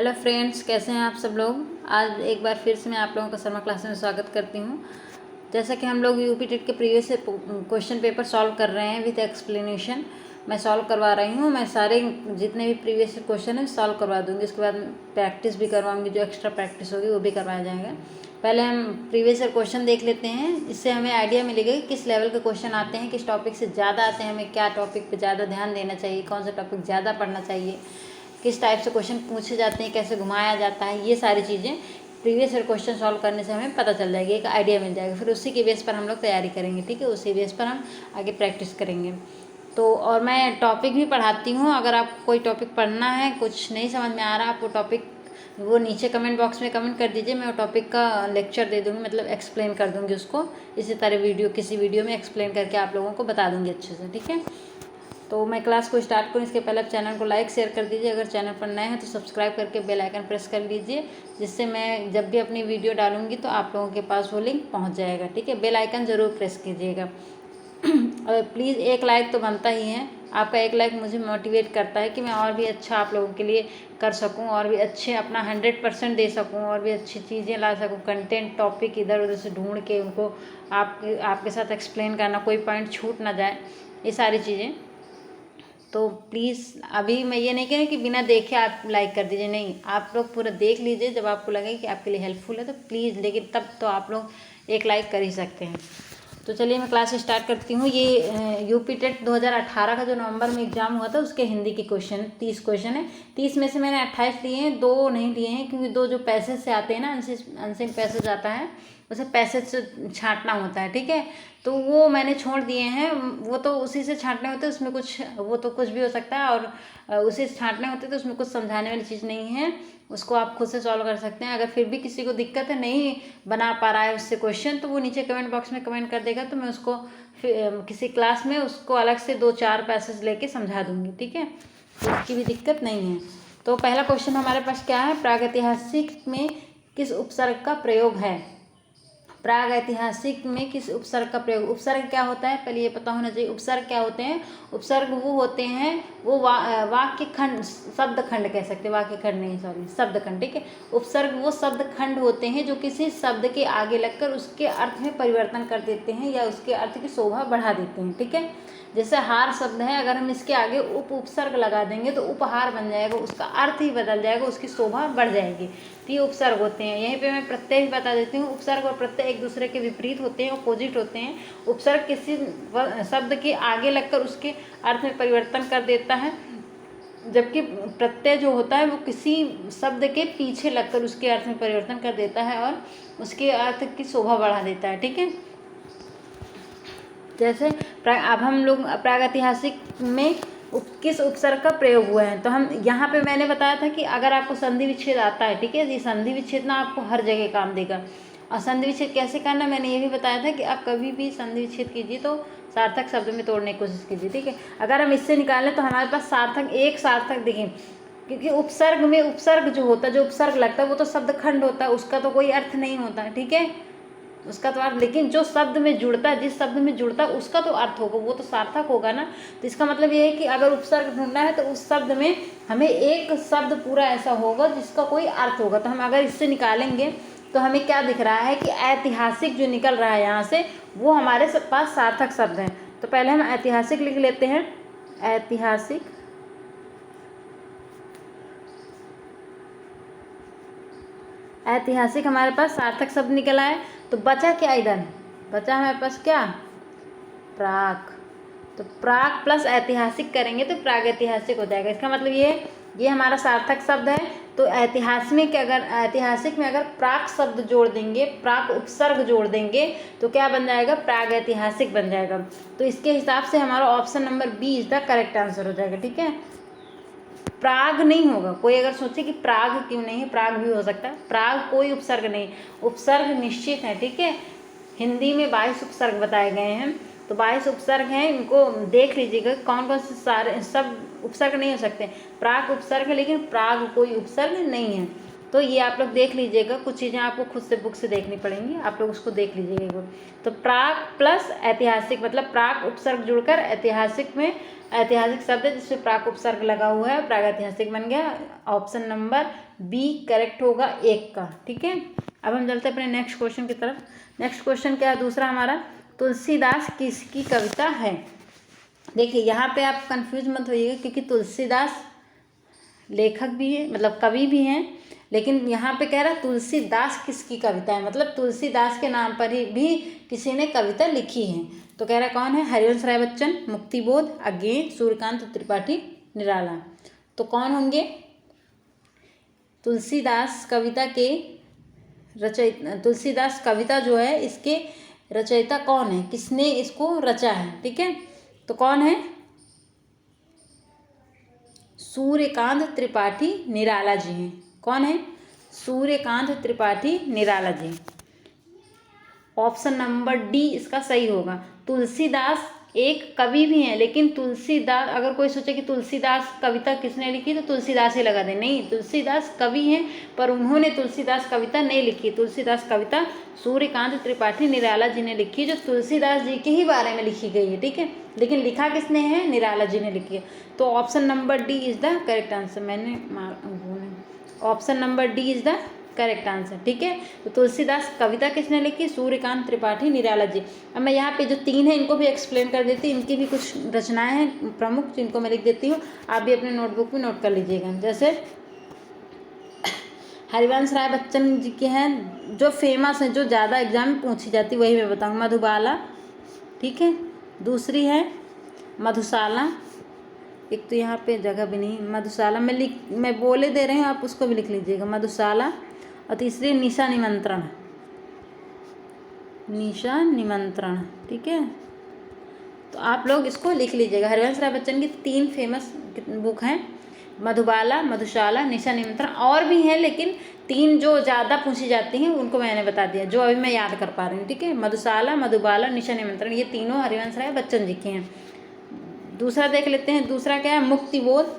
Hello friends, कैसे हैं आप सब लोग। आज एक बार फिर से मैं आप लोगों का शर्मा क्लास में स्वागत करती हूं। जैसा कि हम लोग यूपी टेट के प्रीवियस क्वेश्चन पेपर सॉल्व कर रहे हैं विद एक्सप्लेनेशन। मैं सॉल्व करवा रही हूं। मैं सारे जितने भी प्रीवियस क्वेश्चन हैं सॉल्व करवा दूंगी। उसके बाद प्रैक्टिस भी करवाऊंगी, जो एक्स्ट्रा प्रैक्टिस होगी वो भी करवाया जाएगा। पहले हम प्रीवियस क्वेश्चन देख लेते हैं। इससे हमें आइडिया मिलेगा कि किस लेवल के क्वेश्चन आते हैं, किस टॉपिक से ज़्यादा आते हैं, हमें क्या टॉपिक पर ज़्यादा ध्यान देना चाहिए, कौन सा टॉपिक ज़्यादा पढ़ना चाहिए, किस टाइप से क्वेश्चन पूछे जाते हैं, कैसे घुमाया जाता है। ये सारी चीज़ें प्रीवियस ईयर क्वेश्चन सॉल्व करने से हमें पता चल जाएगी, एक आइडिया मिल जाएगा। फिर उसी के बेस पर हम लोग तैयारी करेंगे, ठीक है। उसी बेस पर हम आगे प्रैक्टिस करेंगे। तो और मैं टॉपिक भी पढ़ाती हूँ। अगर आपको कोई टॉपिक पढ़ना है, कुछ नहीं समझ में आ रहा, आप वो टॉपिक वो नीचे कमेंट बॉक्स में कमेंट कर दीजिए। मैं वो टॉपिक का लेक्चर दे दूँगी, मतलब एक्सप्लेन कर दूँगी उसको। इसी तरह किसी वीडियो में एक्सप्लेन करके आप लोगों को बता दूँगी अच्छे से, ठीक है। तो मैं क्लास को स्टार्ट करूँ इसके पहले आप चैनल को लाइक शेयर कर दीजिए। अगर चैनल पर नए हैं तो सब्सक्राइब करके बेल आइकन प्रेस कर लीजिए, जिससे मैं जब भी अपनी वीडियो डालूंगी तो आप लोगों के पास वो लिंक पहुंच जाएगा, ठीक है। बेल आइकन ज़रूर प्रेस कीजिएगा। और प्लीज़ एक लाइक तो बनता ही है। आपका एक लाइक मुझे मोटिवेट करता है कि मैं और भी अच्छा आप लोगों के लिए कर सकूं, और भी अच्छे अपना 100% दे सकूं, और भी अच्छी चीज़ें ला सकूं। कंटेंट टॉपिक इधर उधर से ढूंढ के उनको आपके साथ एक्सप्लेन करना, कोई पॉइंट छूट ना जाए, ये सारी चीज़ें। तो प्लीज़ अभी मैं ये नहीं कह रही कि बिना देखे आप लाइक कर दीजिए, नहीं, आप लोग पूरा देख लीजिए। जब आपको लगे कि आपके लिए हेल्पफुल है तो प्लीज़, लेकिन तब तो आप लोग एक लाइक कर ही सकते हैं। तो चलिए मैं क्लास स्टार्ट करती हूँ। ये यूपी टेट 2018 का जो नवंबर में एग्जाम हुआ था उसके हिंदी के क्वेश्चन 30 क्वेश्चन है। 30 में से मैंने 28 लिए हैं, 2 नहीं लिए हैं, क्योंकि 2 जो पैसेज से आते हैं ना, अनसेन पैसेज आता है, उसे पैसेज से छांटना होता है, ठीक है। तो वो मैंने छोड़ दिए हैं। वो तो उसी से छांटने होते हैं, उसमें कुछ, वो तो कुछ भी हो सकता है, और उसी से छांटने होते हैं, तो उसमें कुछ समझाने वाली चीज़ नहीं है। उसको आप खुद से सॉल्व कर सकते हैं। अगर फिर भी किसी को दिक्कत है, नहीं बना पा रहा है उससे क्वेश्चन, तो वो नीचे कमेंट बॉक्स में कमेंट कर देगा, तो मैं उसको किसी क्लास में उसको अलग से 2-4 पैसेज लेके समझा दूंगी, ठीक है। तो उसकी भी दिक्कत नहीं है। तो पहला क्वेश्चन हमारे पास क्या है, प्रागैतिहासिक में किस उपसर्ग का प्रयोग है। प्रागैतिहासिक में किस उपसर्ग का प्रयोग। उपसर्ग क्या होता है पहले ये पता होना चाहिए। उपसर्ग क्या होते हैं। उपसर्ग वो होते हैं, वो वाक्य खंड, शब्द खंड कह सकते हैं, वाक्य खंड नहीं, सॉरी, शब्द खंड, ठीक है। उपसर्ग वो शब्द खंड होते हैं जो किसी शब्द के आगे लगकर उसके अर्थ में परिवर्तन कर देते हैं या उसके अर्थ की शोभा बढ़ा देते हैं, ठीक है। जैसे हार शब्द है, अगर हम इसके आगे उपसर्ग लगा देंगे तो उपहार बन जाएगा, उसका अर्थ ही बदल जाएगा, उसकी शोभा बढ़ जाएगी। तो ये उपसर्ग होते हैं। यहीं पे मैं प्रत्यय भी बता देती हूँ। उपसर्ग और प्रत्यय एक दूसरे के विपरीत होते हैं, अपोजिट होते हैं। उपसर्ग किसी शब्द के आगे लगकर उसके अर्थ में परिवर्तन कर देता है, जबकि प्रत्यय जो होता है वो किसी शब्द के पीछे लगकर उसके अर्थ में परिवर्तन कर देता है और उसके अर्थ की शोभा बढ़ा देता है, ठीक है। जैसे अब हम लोग प्रागैतिहासिक में किस उपसर्ग का प्रयोग हुआ है, तो हम यहाँ पे मैंने बताया था कि अगर आपको संधि विच्छेद आता है, ठीक है, ये संधि विच्छेद ना आपको हर जगह काम देगा। और संधि विच्छेद कैसे करना, मैंने ये भी बताया था कि आप कभी भी संधि विच्छेद कीजिए तो सार्थक शब्द में तोड़ने की कोशिश कीजिए, ठीक है। अगर हम इससे निकालें तो हमारे पास सार्थक, एक सार्थक देखिए, क्योंकि उपसर्ग में उपसर्ग जो होता है, जो उपसर्ग लगता है वो तो शब्द खंड होता है, उसका तो कोई अर्थ नहीं होता है, ठीक है, उसका तो अर्थ। लेकिन जो शब्द में जुड़ता है, जिस शब्द में जुड़ता है उसका तो अर्थ होगा, वो तो सार्थक होगा ना। तो इसका मतलब ये है कि अगर उपसर्ग ढूंढना है तो उस शब्द में हमें एक शब्द पूरा ऐसा होगा जिसका कोई अर्थ होगा। तो हम अगर इससे निकालेंगे तो हमें क्या दिख रहा है कि ऐतिहासिक जो निकल रहा है यहाँ से, वो हमारे पास सार्थक शब्द है। तो पहले हम ऐतिहासिक लिख लेते हैं। ऐतिहासिक, ऐतिहासिक हमारे पास सार्थक शब्द निकला है। तो बचा क्या, इधर बचा हमारे पास क्या, प्राक। तो प्राक प्लस ऐतिहासिक करेंगे तो प्रागैतिहासिक हो जाएगा। इसका मतलब ये हमारा सार्थक शब्द है। तो ऐतिहासिक में अगर प्राक शब्द जोड़ देंगे, प्राक उपसर्ग जोड़ देंगे, तो क्या बन जाएगा, प्रागैतिहासिक बन जाएगा। तो इसके हिसाब से हमारा option number B is the correct answer हो जाएगा, ठीक है। प्राग नहीं होगा। कोई अगर सोचे कि प्राग क्यों नहीं है, प्राग भी हो सकता है। प्राग कोई उपसर्ग नहीं, उपसर्ग निश्चित है, ठीक है। हिंदी में 22 उपसर्ग बताए गए हैं, तो 22 उपसर्ग हैं, इनको देख लीजिएगा कौन कौन से सारे सब उपसर्ग नहीं हो सकते। प्राग उपसर्ग है, लेकिन प्राग कोई उपसर्ग नहीं है। तो ये आप लोग देख लीजिएगा, कुछ चीज़ें आपको खुद से बुक से देखनी पड़ेंगी, आप लोग उसको देख लीजिएगा एक बार। तो प्राक प्लस ऐतिहासिक मतलब प्राक उपसर्ग जुड़कर ऐतिहासिक में ऐतिहासिक शब्द है जिसमें प्राक उपसर्ग लगा हुआ है, प्रागैतिहासिक बन गया। ऑप्शन नंबर बी करेक्ट होगा 1 का। ठीक है, अब हम चलते हैं अपने नेक्स्ट क्वेश्चन की तरफ। नेक्स्ट क्वेश्चन क्या है दूसरा हमारा, तुलसीदास किसकी कविता है। देखिए यहाँ पे आप कंफ्यूज मत होइएगा, क्योंकि तुलसीदास लेखक भी है मतलब कवि भी हैं, लेकिन यहाँ पे कह रहा है तुलसीदास किसकी कविता है, मतलब तुलसीदास के नाम पर ही भी किसी ने कविता लिखी है। तो कह रहा है कौन है, हरिवंश राय बच्चन, मुक्तिबोध, अज्ञेय, सूर्यकांत त्रिपाठी, निराला। तो कौन होंगे, तुलसीदास कविता के रचयिता, तुलसीदास कविता जो है इसके रचयिता कौन है, किसने इसको रचा है। ठीक है, तो कौन है, सूर्यकांत त्रिपाठी निराला जी हैं। कौन है, Suryakant Tripathi Nirala ji. Option number D इसका सही होगा। तुलसीदास एक कवि भी हैं, लेकिन तुलसीदास अगर कोई सोचे कि तुलसीदास कविता किसने लिखी तो तुलसीदास ही लगा दे, नहीं, तुलसीदास कवि हैं पर उन्होंने तुलसीदास कविता नहीं लिखी। तुलसीदास कविता सूर्यकांत त्रिपाठी निराला जी ने लिखी, जो तुलसीदास जी के ही बारे में लिखी गई है। ठीक है, लेकिन लिखा किसने है, निराला जी ने लिखी है। तो option number D is the correct answer. मैंने option number D is the correct answer. ठीक है, तो तुलसीदास कविता किसने लिखी, सूर्यकांत त्रिपाठी निराला जी। अब मैं यहाँ पे जो 3 हैं इनको भी एक्सप्लेन कर देती हूँ, इनकी भी कुछ रचनाएं हैं प्रमुख जिनको मैं लिख देती हूँ, आप भी अपने नोटबुक में नोट कर लीजिएगा। जैसे हरिवंश राय बच्चन जी के हैं जो फेमस हैं, जो ज़्यादा एग्जाम में पूछी जाती वही मैं बताऊँ, मधुबाला। ठीक है, दूसरी है मधुशाला, एक तो यहाँ पे जगह भी नहीं, मधुशाला मैं बोले दे रही हूँ, आप उसको भी लिख लीजिएगा, मधुशाला। और तीसरी निशा निमंत्रण, निशा निमंत्रण। ठीक है, तो आप लोग इसको लिख लीजिएगा। हरिवंश राय बच्चन की 3 फेमस बुक हैं, मधुबाला, मधुशाला, निशा निमंत्रण। और भी हैं लेकिन 3 जो ज़्यादा पूछी जाती हैं उनको मैंने बता दिया, जो अभी मैं याद कर पा रही हूँ। ठीक है, मधुशाला, मधुबाला, निशा निमंत्रण, ये तीनों हरिवंश राय बच्चन जी के हैं। दूसरा देख लेते हैं, दूसरा क्या है, मुक्तिबोध।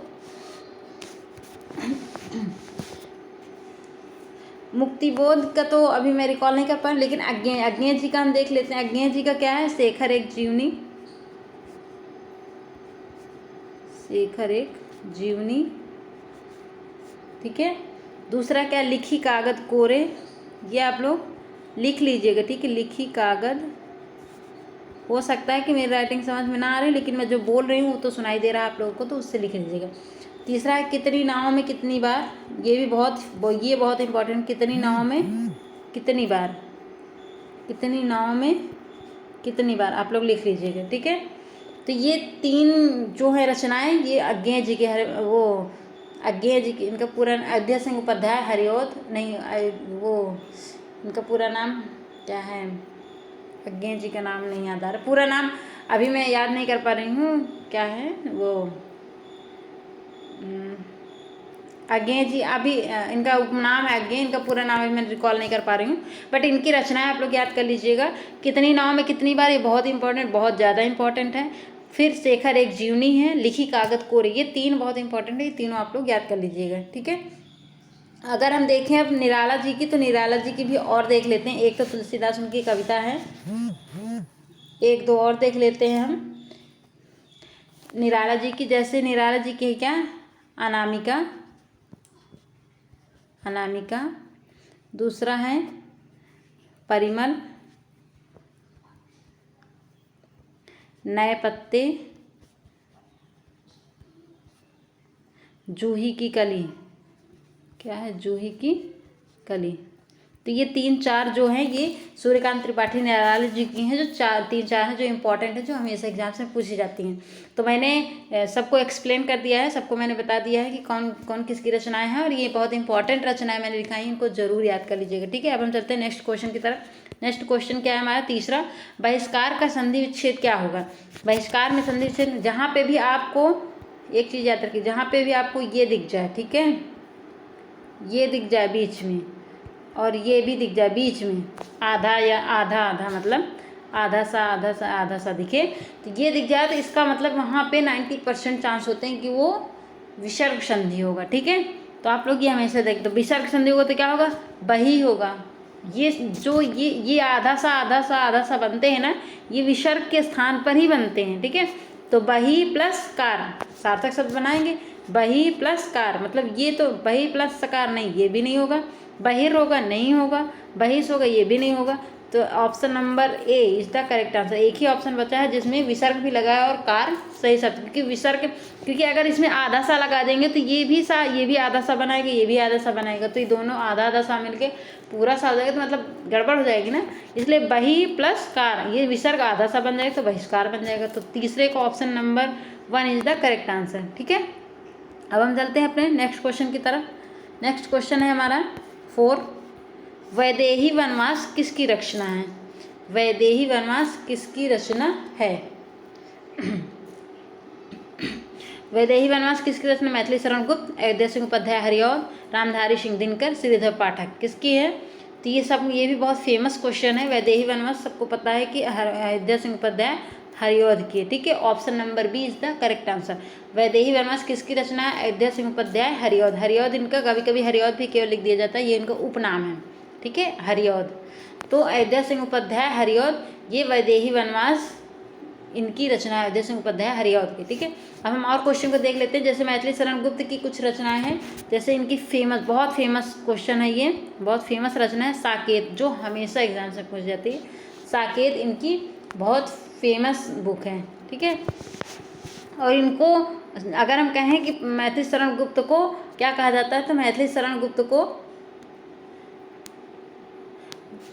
मुक्तिबोध का तो अभी मैं रिकॉल नहीं कर पा रही, लेकिन अज्ञेय जी का हम देख लेते हैं। अज्ञेय जी का क्या है, शेखर एक जीवनी, शेखर एक जीवनी। ठीक है, दूसरा क्या, लिखी कागद कोरे, ये आप लोग लिख लीजिएगा। ठीक है, लिखी कागद, हो सकता है कि मेरी राइटिंग समझ में ना आ रही, लेकिन मैं जो बोल रही हूँ वो तो सुनाई दे रहा है आप लोगों को, तो उससे लिख लीजिएगा। तीसरा है कितनी नावों में कितनी बार, ये भी बहुत इंपॉर्टेंट, कितनी नावों में कितनी बार, कितनी नावों में कितनी बार, आप लोग लिख लीजिएगा। ठीक है, तो ये 3 जो है रचनाएं, ये अज्ञेय जी के अज्ञेय जी की, इनका पूरा अयोध्या सिंह उपाध्याय, हरिओद नहीं, वो इनका पूरा नाम क्या है, अज्ञेय जी का नाम नहीं याद आ रहा, पूरा नाम अभी मैं याद नहीं कर पा रही हूँ, क्या है वो, अज्ञेय जी, अभी इनका उपनाम है अज्ञेय, इनका पूरा नाम अभी मैं रिकॉल नहीं कर पा रही हूँ, बट इनकी रचनाएं आप लोग याद कर लीजिएगा। कितनी नाव में कितनी बार, ये बहुत इंपॉर्टेंट, बहुत ज़्यादा इंपॉर्टेंट है। फिर शेखर एक जीवनी है, लिखी कागद कोरे, ये 3 बहुत इंपॉर्टेंट है, ये तीनों आप लोग याद कर लीजिएगा। ठीक है, अगर हम देखें अब निराला जी की, तो निराला जी की भी और देख लेते हैं। एक तो तुलसीदास उनकी कविता है, 1-2 और देख लेते हैं हम निराला जी की। जैसे निराला जी की क्या, अनामिका, अनामिका। दूसरा है परिमल, नए पत्ते, जूही की कली, क्या है, जूही की कली। तो ये 3-4 जो हैं ये सूर्यकांत त्रिपाठी निराला जी की हैं, जो 3-4 हैं जो इम्पोर्टेंट है, जो हमेशा एग्जाम्स में पूछी जाती हैं। तो मैंने सबको एक्सप्लेन कर दिया है, सबको मैंने बता दिया है कि कौन कौन किसकी रचनाएं हैं, और ये बहुत इंपॉर्टेंट रचनाएं मैंने लिखाई, इनको जरूर याद कर लीजिएगा। ठीक है, अब हम चलते हैं नेक्स्ट क्वेश्चन की तरफ। नेक्स्ट क्वेश्चन क्या है हमारा, तीसरा, बहिष्कार का संधि विच्छेद क्या होगा। बहिष्कार में संधि विच्छेद, जहाँ पे भी आपको एक चीज़ याद रखिए, जहाँ पे भी आपको ये दिख जाए, ठीक है, ये दिख जाए बीच में और ये भी दिख जाए बीच में, आधा या आधा आधा, मतलब आधा सा आधा सा आधा सा दिखे, तो ये दिख जाए तो इसका मतलब वहाँ पे 90% चांस होते हैं कि वो विसर्ग संधि होगा। ठीक है, तो आप लोग ये हमेशा देख दो, विसर्ग संधि होगा तो क्या होगा, बही होगा। ये जो ये आधा सा बनते हैं ना, ये विसर्ग के स्थान पर ही बनते हैं, ठीक है। तो बही प्लस कार, सार्थक शब्द बनाएंगे, बही प्लस कार, मतलब ये तो बही प्लस सकार नहीं, ये भी नहीं होगा। बहिर होगा, नहीं होगा। बहिष होगा, ये भी नहीं होगा। तो option number A is the correct answer. एक ही ऑप्शन बचा है जिसमें विसर्ग भी लगा है और कार सही शब्द, क्योंकि विसर्ग, क्योंकि अगर इसमें आधा सा लगा देंगे तो ये भी आधा सा बनाएगा, ये भी आधा सा बनाएगा, तो ये दोनों आधा आधा सा मिलके पूरा सा हो जाएगा, तो मतलब गड़बड़ हो जाएगी ना। इसलिए बही प्लस कार, ये विसर्ग आधा सा बन जाएगा तो बहिष्कार बन जाएगा। तो तीसरे को option number 1 is the correct answer, ठीक है। अब हम चलते हैं अपने नेक्स्ट क्वेश्चन की तरफ। नेक्स्ट क्वेश्चन है हमारा 4, वैदेही वनवास किसकी रचना है? वैदेही वनवास किसकी रचना है? वैदेही वनवास किसकी रचना? मैथिली शरण गुप्त, अयोध्या सिंह उपाध्याय हरिऔध, रामधारी सिंह दिनकर, श्रीधर पाठक, किसकी है? तो ये भी बहुत फेमस क्वेश्चन है। वैदेही वनवास सबको पता है कि अयोध्या सिंह उपाध्याय हरिऔध की, ठीक है। Option number B is the correct answer. Vaidehi Vanvas किसकी रचना है? अयोध्या सिंह उपाध्याय हरिऔध। हरिऔध इनका, कभी कभी हरिऔध भी केवल लिख दिया जाता है, ये इनका उपनाम है, ठीक है, हरिऔध। तो अयोध्या सिंह उपाध्याय हरिऔध, ये वैदेही वनवास इनकी रचना है, अयोध्या सिंह उपाध्याय हरिऔध की, ठीक है। अब हम और क्वेश्चन को देख लेते हैं। जैसे मैथिली शरण गुप्त की कुछ रचनाएं हैं, जैसे इनकी बहुत फेमस क्वेश्चन है, ये बहुत फेमस रचना है साकेत, जो हमेशा एग्जाम से पूछ जाती है। साकेत इनकी बहुत फेमस बुक है, ठीक है। और इनको अगर हम कहें कि मैथिली शरण गुप्त को क्या कहा जाता है, तो मैथिली शरण गुप्त को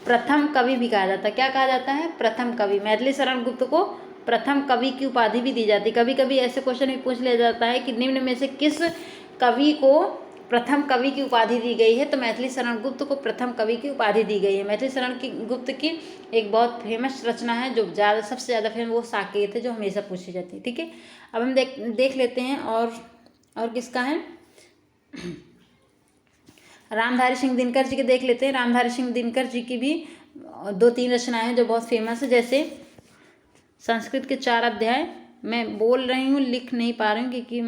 प्रथम कवि भी कहा जाता है। क्या कहा जाता है? प्रथम कवि। मैथिली शरण गुप्त को प्रथम कवि की उपाधि भी दी जाती है। कभी कभी ऐसे क्वेश्चन भी पूछ लिया जाता है कि निम्न में से किस कवि को प्रथम कवि की उपाधि दी गई है, तो मैथिली शरण गुप्त को प्रथम कवि की उपाधि दी गई है। मैथिली शरण गुप्त की एक बहुत फेमस रचना है, जो सबसे ज़्यादा फेमस, वो साकेत है, जो हमेशा पूछी जाती है, ठीक है। अब हम देख लेते हैं और किसका है, रामधारी सिंह दिनकर जी के देख लेते हैं। रामधारी सिंह दिनकर जी की भी 2-3 रचनाएं हैं जो बहुत फेमस है। जैसे संस्कृत के 4 अध्याय, मैं बोल रही हूँ, लिख नहीं पा रही हूँ, क्योंकि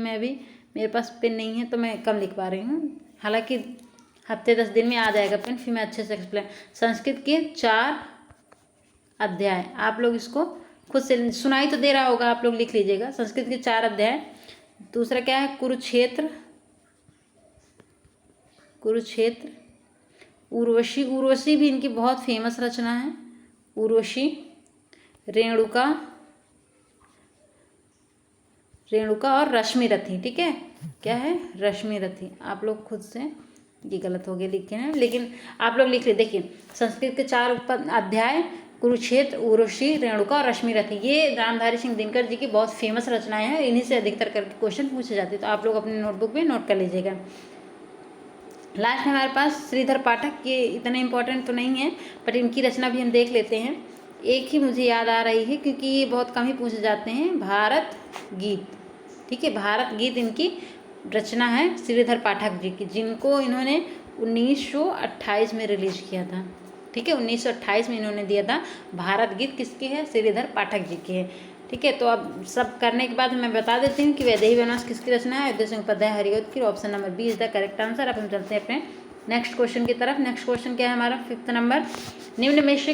मेरे पास पेन नहीं है, तो मैं कम लिख पा रही हूँ। हालांकि हफ्ते 10 दिन में आ जाएगा पेन, फिर मैं अच्छे से एक्सप्लेन। संस्कृत के 4 अध्याय, आप लोग इसको खुद से, सुनाई तो दे रहा होगा, आप लोग लिख लीजिएगा। संस्कृत के 4 अध्याय। दूसरा क्या है? कुरुक्षेत्र, उर्वशी भी इनकी बहुत फेमस रचना है। उर्वशी, रेणुका और रश्मिरथी, ठीक है। क्या है? रश्मिरथी। आप लोग खुद से, ये गलत हो गया लिखे हैं, लेकिन आप लोग लिख ले। देखिए, संस्कृत के 4 अध्याय, कुरुक्षेत्र, उर्वशी, रेणुका और रश्मिरथी, ये रामधारी सिंह दिनकर जी की बहुत फेमस रचनाएं हैं। इन्हीं से अधिकतर करके क्वेश्चन पूछे जाते हैं, तो आप लोग अपनी नोटबुक में नोट कर लीजिएगा। लास्ट में हमारे पास श्रीधर पाठक, ये इतने इंपॉर्टेंट तो नहीं है, बट इनकी रचना भी हम देख लेते हैं। एक ही मुझे याद आ रही है, क्योंकि ये बहुत कम ही पूछे जाते हैं, भारत गीत, ठीक है। भारत गीत इनकी रचना है श्रीधर पाठक जी की, जिनको इन्होंने 1928 में रिलीज किया था, ठीक है। 1928 में इन्होंने दिया था। भारत गीत किसकी है? श्रीधर पाठक जी की है, ठीक है। तो अब सब करने के बाद मैं बता देती हूँ कि वैदेही वनवास किसकी रचना है? अयोध्या सिंह उपाध्याय हरिऔध की। Option number B is the correct answer. अब हम चलते हैं अपने नेक्स्ट क्वेश्चन की तरफ। नेक्स्ट क्वेश्चन क्या है हमारा? 5th नंबर, निम्न में से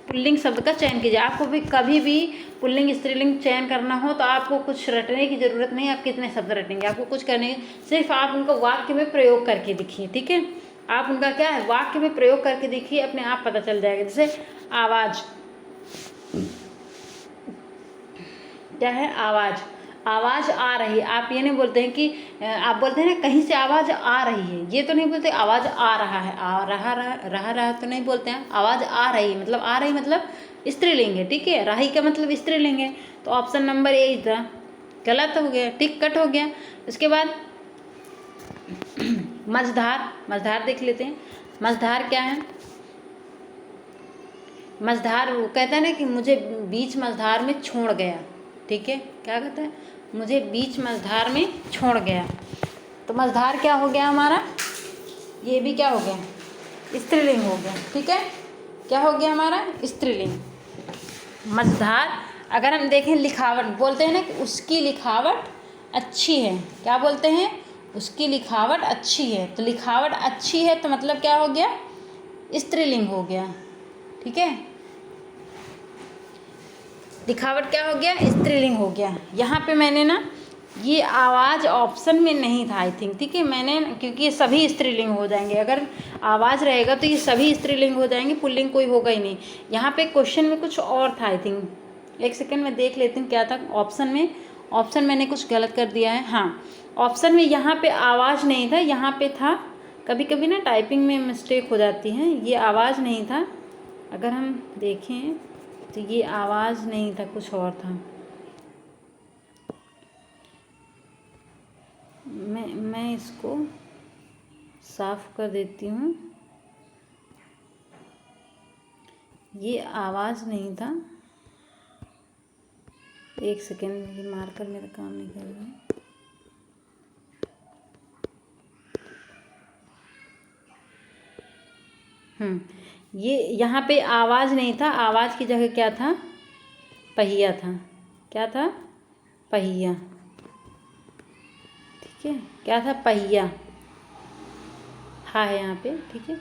पुल्लिंग शब्द का चयन कीजिए। आपको भी कभी भी पुल्लिंग स्त्रीलिंग चयन करना हो तो आपको कुछ रटने की जरूरत नहीं। आप कितने शब्द रटेंगे, आपको कुछ करने, सिर्फ आप उनको वाक्य में प्रयोग करके दिखिए, ठीक है। आप उनका क्या है, वाक्य में प्रयोग करके देखिए, अपने आप पता चल जाएगा। जैसे आवाज, क्या है? आवाज आ रही है। आप ये नहीं बोलते हैं कि, आप बोलते हैं ना कहीं से आवाज आ रही है, ये तो नहीं बोलते आवाज आ रहा है, आ रहा तो नहीं बोलते हैं। आवाज आ रही मतलब स्त्रीलिंग है, ठीक है। राही का मतलब स्त्रीलिंग है। तो ऑप्शन नंबर ए था, गलत हो गया, टिक कट हो गया। उसके बाद मझधार देख लेते हैं। मझधार क्या है? मझधार वो कहता है ना कि मुझे बीच मझधार में छोड़ गया, ठीक है। क्या कहता है? मुझे बीच मझधार में छोड़ गया। तो मझधार क्या हो गया हमारा? ये भी क्या हो गया? स्त्रीलिंग हो गया, ठीक है। क्या हो गया हमारा? स्त्रीलिंग। मझधार, अगर हम देखें लिखावट, बोलते हैं ना कि उसकी लिखावट अच्छी है। क्या बोलते हैं? उसकी लिखावट अच्छी है। तो लिखावट अच्छी है तो मतलब क्या हो गया, स्त्रीलिंग हो गया। ठीक है, लिखावट क्या हो गया, स्त्रीलिंग हो गया। यहाँ पे मैंने ना ये आवाज़ ऑप्शन में नहीं था आई थिंक, ठीक है, मैंने क्योंकि ये सभी स्त्रीलिंग हो जाएंगे, अगर आवाज़ रहेगा तो ये सभी स्त्रीलिंग हो जाएंगे, पुल्लिंग कोई होगा ही नहीं। यहाँ पे क्वेश्चन में कुछ और था आई थिंक, एक सेकेंड में देख लेती हूँ क्या था ऑप्शन में। ऑप्शन मैंने कुछ गलत कर दिया है। हाँ, ऑप्शन में यहाँ पे आवाज़ नहीं था, यहाँ पे था, कभी कभी ना टाइपिंग में मिस्टेक हो जाती है, ये आवाज़ नहीं था। अगर हम देखें तो ये आवाज़ नहीं था, कुछ और था। मैं इसको साफ कर देती हूँ, ये आवाज़ नहीं था। एक सेकेंड, ये मार्कर मेरा काम नहीं कर रहा है। ये यहाँ पे आवाज़ नहीं था, आवाज़ की जगह क्या था, पहिया था। क्या था, पहिया। ठीक है, क्या था, पहिया। हाँ है यहाँ पे, ठीक है,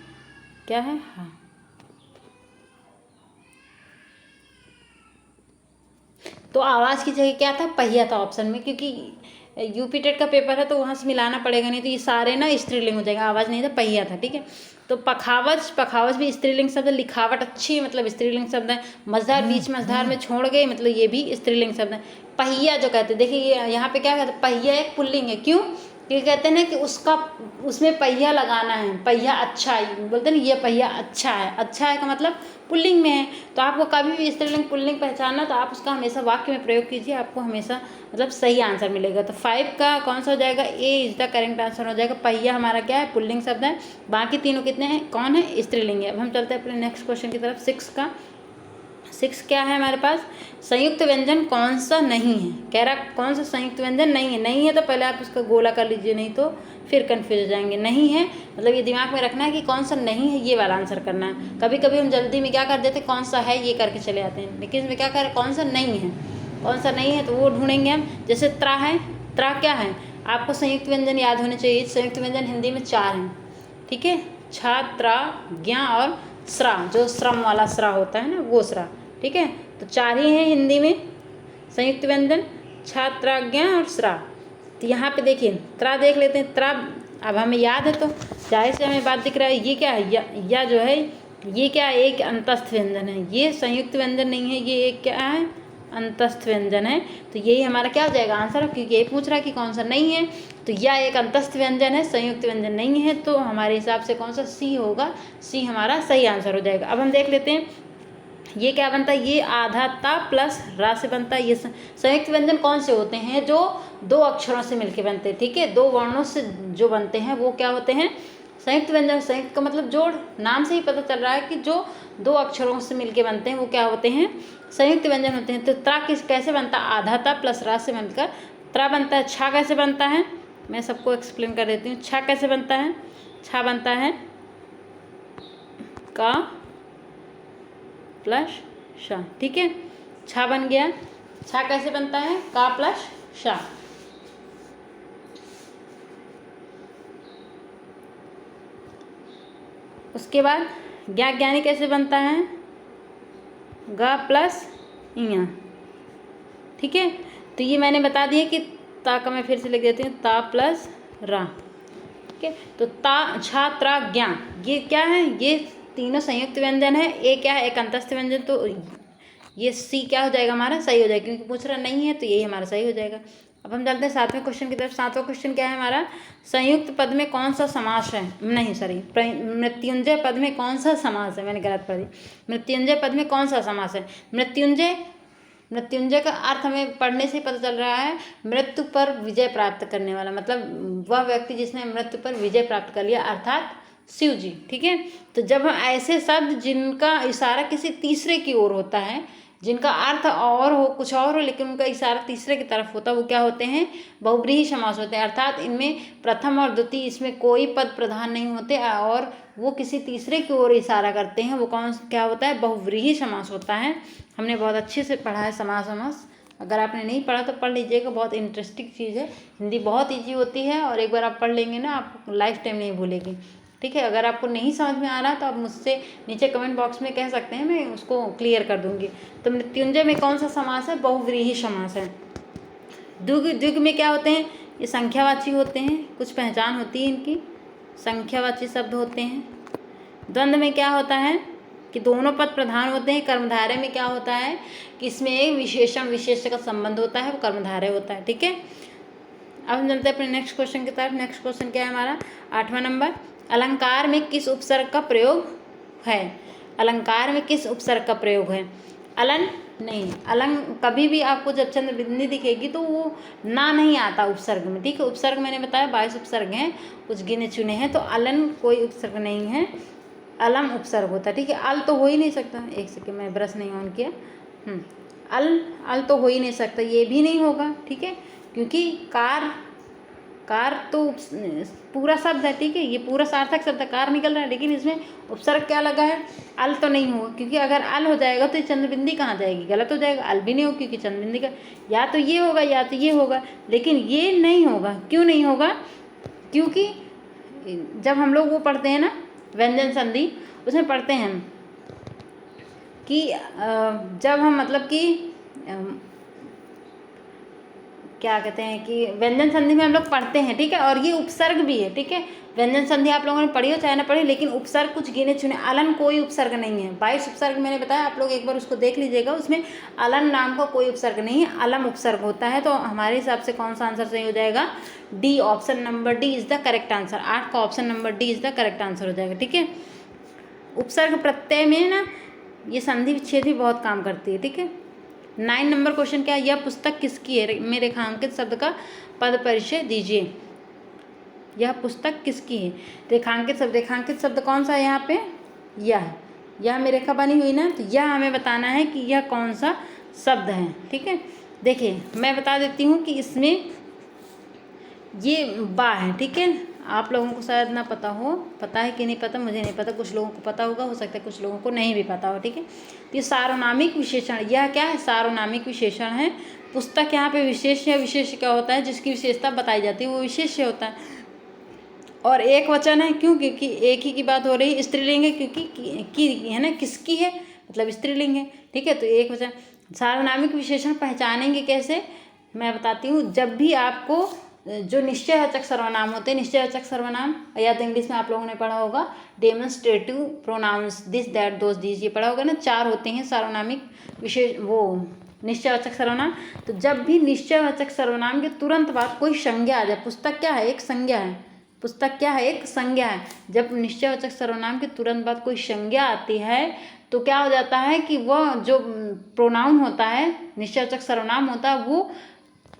क्या है, हाँ। तो आवाज़ की जगह क्या था, पहिया था ऑप्शन में, क्योंकि यूपी टेट का पेपर है तो वहाँ से मिलाना पड़ेगा, नहीं तो ये सारे ना स्त्रीलिंग हो जाएगा। आवाज़ नहीं था, पहिया था। ठीक है, तो पखावज भी स्त्रीलिंग शब्द है। लिखावट अच्छी है मतलब स्त्रीलिंग शब्द है। मझधार बीच मझधार में छोड़ गए मतलब ये भी स्त्रीलिंग शब्द है। पहिया जो कहते हैं, देखिए यहाँ पे क्या कहते हैं, पहिया एक पुल्लिंग है। क्यों, क्योंकि कहते हैं ना कि उसका उसमें पहिया लगाना है, पहिया अच्छा है, बोलते हैं ना ये पहिया अच्छा है। अच्छा है का मतलब पुल्लिंग में है। तो आपको कभी भी स्त्रीलिंग पुल्लिंग पहचानना तो आप उसका हमेशा वाक्य में प्रयोग कीजिए, आपको हमेशा मतलब सही आंसर मिलेगा। तो 5 का कौन सा हो जाएगा, ए इज द करेक्ट आंसर हो जाएगा। पहिया हमारा क्या है, पुल्लिंग शब्द है। बाकी तीनों कितने हैं, कौन है, स्त्रीलिंग है। अब हम चलते हैं अपने नेक्स्ट क्वेश्चन की तरफ। 6 का 6 क्या है हमारे पास, संयुक्त व्यंजन कौन सा नहीं है। कह रहा कौन सा संयुक्त व्यंजन नहीं है। नहीं है तो पहले आप उसका गोला कर लीजिए, नहीं तो फिर कन्फ्यूज हो जाएंगे। नहीं है मतलब ये दिमाग में रखना है कि कौन सा नहीं है, ये वाला आंसर करना है। कभी कभी हम जल्दी में क्या कर देते हैं, कौन सा है ये करके चले आते हैं, लेकिन इसमें क्या करें, कौन सा नहीं है। कौन सा नहीं है तो वो ढूंढेंगे हम। जैसे त्रा है, त्रा क्या है, आपको संयुक्त व्यंजन याद होने चाहिए। संयुक्त व्यंजन हिंदी में 4 हैं। ठीक है, छा, त्रा, ज्ञा और स्रा, जो श्रम वाला स्रा होता है ना, वो स्रा। ठीक है, तो 4 ही हैं हिंदी में संयुक्त व्यंजन, छात्राज्ञा और स्रा। तो यहाँ पे देखिए त्रा देख लेते हैं। त्रा अब हमें याद है तो जाहिर से हमें बात दिख रहा है। ये क्या है, या जो है ये क्या है, एक अंतस्थ व्यंजन है। ये संयुक्त व्यंजन नहीं है, ये एक क्या है, अंतस्थ व्यंजन है। तो यही हमारा क्या हो जाएगा आंसर, क्योंकि ये पूछ रहा है कि कौन सा नहीं है। तो यह एक अंतस्थ व्यंजन है, संयुक्त व्यंजन नहीं है। तो हमारे हिसाब से कौन सा, सी होगा। सी हमारा सही आंसर हो जाएगा। अब हम देख लेते हैं ये क्या बनता है, ये आधा ता प्लस रा से बनता है। ये संयुक्त व्यंजन कौन से होते हैं, जो 2 अक्षरों से मिलके बनते हैं। ठीक है, 2 वर्णों से जो बनते हैं वो क्या होते हैं, संयुक्त व्यंजन। संयुक्त का मतलब जोड़, नाम से ही पता चल रहा है कि जो 2 अक्षरों से मिलके बनते हैं वो क्या होते हैं, संयुक्त व्यंजन होते हैं। तो त्रा कैसे बनता है, आधा ता प्लस रा से मिलकर त्रा बनता है। छा कैसे बनता है, मैं सबको एक्सप्लेन कर देती हूँ। छा कैसे बनता है, छा बनता है का प्लस शा। ठीक है, छा बन गया। छा कैसे बनता है, का प्लस शा। उसके बाद ज्ञानी कैसे बनता है, गा प्लस इया। ठीक है, तो ये मैंने बता दिया कि ता का मैं फिर से लिख देती हूँ, ता प्लस रा। ठीक है, तो ता, छा, त्रा, ज्ञा, ये क्या है, ये तीनों संयुक्त व्यंजन है। ए क्या है, एक अंतस्थ व्यंजन। तो ये सी क्या हो जाएगा हमारा, सही हो जाएगा, क्योंकि पूछ रहा नहीं है तो यही हमारा सही हो जाएगा। अब हम चलते हैं 7वें क्वेश्चन की तरफ। 7वां क्वेश्चन क्या है हमारा, संयुक्त पद में कौन सा समास है, नहीं सॉरी, मृत्युंजय पद में कौन सा समास है, मैंने गलत पढ़ दी। मृत्युंजय पद में कौन सा समास है, मृत्युंजय का अर्थ हमें पढ़ने से पता चल रहा है, मृत्यु पर विजय प्राप्त करने वाला, मतलब वह व्यक्ति जिसने मृत्यु पर विजय प्राप्त कर लिया, अर्थात शिव जी। ठीक है, तो जब हम ऐसे शब्द जिनका इशारा किसी तीसरे की ओर होता है, जिनका अर्थ और हो, कुछ और हो, लेकिन उनका इशारा तीसरे की तरफ होता है, वो क्या होते हैं, बहुव्रीहि समास होते हैं। अर्थात इनमें प्रथम और द्वितीय, इसमें कोई पद प्रधान नहीं होते और वो किसी तीसरे की ओर इशारा करते हैं, वो कौन क्या होता है, बहुव्रीहि समास होता है। हमने बहुत अच्छे से पढ़ा है समास। अगर आपने नहीं पढ़ा तो पढ़ लीजिएगा, बहुत इंटरेस्टिंग चीज़ है। हिंदी बहुत ईजी होती है और एक बार आप पढ़ लेंगे ना, आप लाइफ टाइम नहीं भूलेंगे। ठीक है, अगर आपको नहीं समझ में आ रहा तो आप मुझसे नीचे कमेंट बॉक्स में कह सकते हैं, मैं उसको क्लियर कर दूंगी। तो मृत्युंजय में कौन सा समास है? बहुव्रीहि समास है। द्विगु में क्या होते हैं? ये संख्यावाची होते हैं, कुछ पहचान होती है इनकी, संख्यावाची शब्द होते हैं। द्वंद्व में क्या होता है कि दोनों पद प्रधान होते हैं। कर्मधारय में क्या होता है कि इसमें एक विशेषण विशेष्य का संबंध होता है, वो कर्मधारय होता है। ठीक है, अब हम चलते हैं अपने नेक्स्ट क्वेश्चन की तरफ। नेक्स्ट क्वेश्चन क्या है हमारा? 8वां नंबर, अलंकार में किस उपसर्ग का प्रयोग है? अलंकार में किस उपसर्ग का प्रयोग है? अलन नहीं, कभी भी आपको जब चंद्र बिंदी दिखेगी तो वो ना नहीं आता उपसर्ग में। ठीक है, उपसर्ग मैंने बताया 22 उपसर्ग हैं, कुछ गिने चुने हैं, तो अलन कोई उपसर्ग नहीं है, अलम उपसर्ग होता है। ठीक है, अल तो हो ही नहीं सकता। एक सेकेंड, मैं ब्रश नहीं ऑन किया। अल तो हो ही नहीं सकता, ये भी नहीं होगा। ठीक है, क्योंकि कार तो पूरा शब्द है। ठीक है, ये पूरा सार्थक शब्द कार निकल रहा है, लेकिन इसमें उपसर्ग क्या लगा है? अल तो नहीं होगा, क्योंकि अगर अल हो जाएगा तो चंद्रबिंदी कहाँ जाएगी? गलत हो जाएगा। अल भी नहीं होगा क्योंकि चंद्रबिंदी का या तो ये होगा या तो ये होगा, लेकिन ये नहीं होगा। क्यों नहीं होगा? क्योंकि जब हम लोग वो पढ़ते हैं ना व्यंजन संधि, उसमें पढ़ते हैं कि जब हम मतलब कि क्या कहते हैं कि व्यंजन संधि में हम लोग पढ़ते हैं। ठीक है, और ये उपसर्ग भी है। ठीक है, व्यंजन संधि आप लोगों ने पढ़ी हो चाहे ना पढ़ी, लेकिन उपसर्ग कुछ गिने चुने। अलन कोई उपसर्ग नहीं है। 22 उपसर्ग मैंने बताया, आप लोग एक बार उसको देख लीजिएगा, उसमें अलन नाम का कोई उपसर्ग नहीं है, अलम उपसर्ग होता है। तो हमारे हिसाब से कौन सा आंसर सही हो जाएगा? D, option number D is the correct answer. 8 का option number D is the correct answer हो जाएगा। ठीक है, उपसर्ग प्रत्यय में ना ये संधि विच्छेद भी बहुत काम करती है। ठीक है, 9 नंबर क्वेश्चन क्या है? यह पुस्तक किसकी है? में रेखांकित शब्द का पद परिचय दीजिए। यह पुस्तक किसकी है? रेखांकित शब्द कौन सा है यहाँ पे? यह में रेखा बनी हुई ना, तो यह हमें बताना है कि यह कौन सा शब्द है। ठीक है, देखिए मैं बता देती हूँ कि इसमें ये बा है। ठीक है, आप लोगों को शायद ना पता हो, पता है कि नहीं पता मुझे नहीं पता, कुछ लोगों को पता होगा, हो सकता है कुछ लोगों को नहीं भी पता हो। ठीक है, तो ये सार्वनामिक विशेषण, यह क्या है? सार्वनामिक विशेषण है। पुस्तक यहाँ पे विशेष है। विशेष क्या होता है? जिसकी विशेषता बताई जाती है वो विशेष होता है। और एक वचन है, क्यों? क्योंकि एक ही की बात हो रही है। स्त्रीलिंग है क्योंकि की है ना, किसकी है मतलब स्त्रीलिंग है। ठीक है, तो एक वचन। सार्वनामिक विशेषण पहचानेंगे कैसे, मैं बताती हूँ। जब भी आपको जो निश्चयवाचक सर्वनाम होते हैं, निश्चयवाचक सर्वनाम या तो इंग्लिश में आप लोगों ने पढ़ा होगा demonstrative pronouns, this that those these, ये पढ़ा होगा ना। 4 होते हैं सार्वनामिक विशेष वो निश्चयवाचक सर्वनाम। तो जब भी निश्चयवाचक सर्वनाम के तुरंत बाद कोई संज्ञा आ जाए, पुस्तक क्या है? एक संज्ञा है। पुस्तक क्या है? एक संज्ञा है। जब निश्चयवाचक सर्वनाम के तुरंत बाद कोई संज्ञा आती है तो क्या हो जाता है कि वह जो प्रोनाउन होता है, निश्चयवाचक सर्वनाम होता है, वो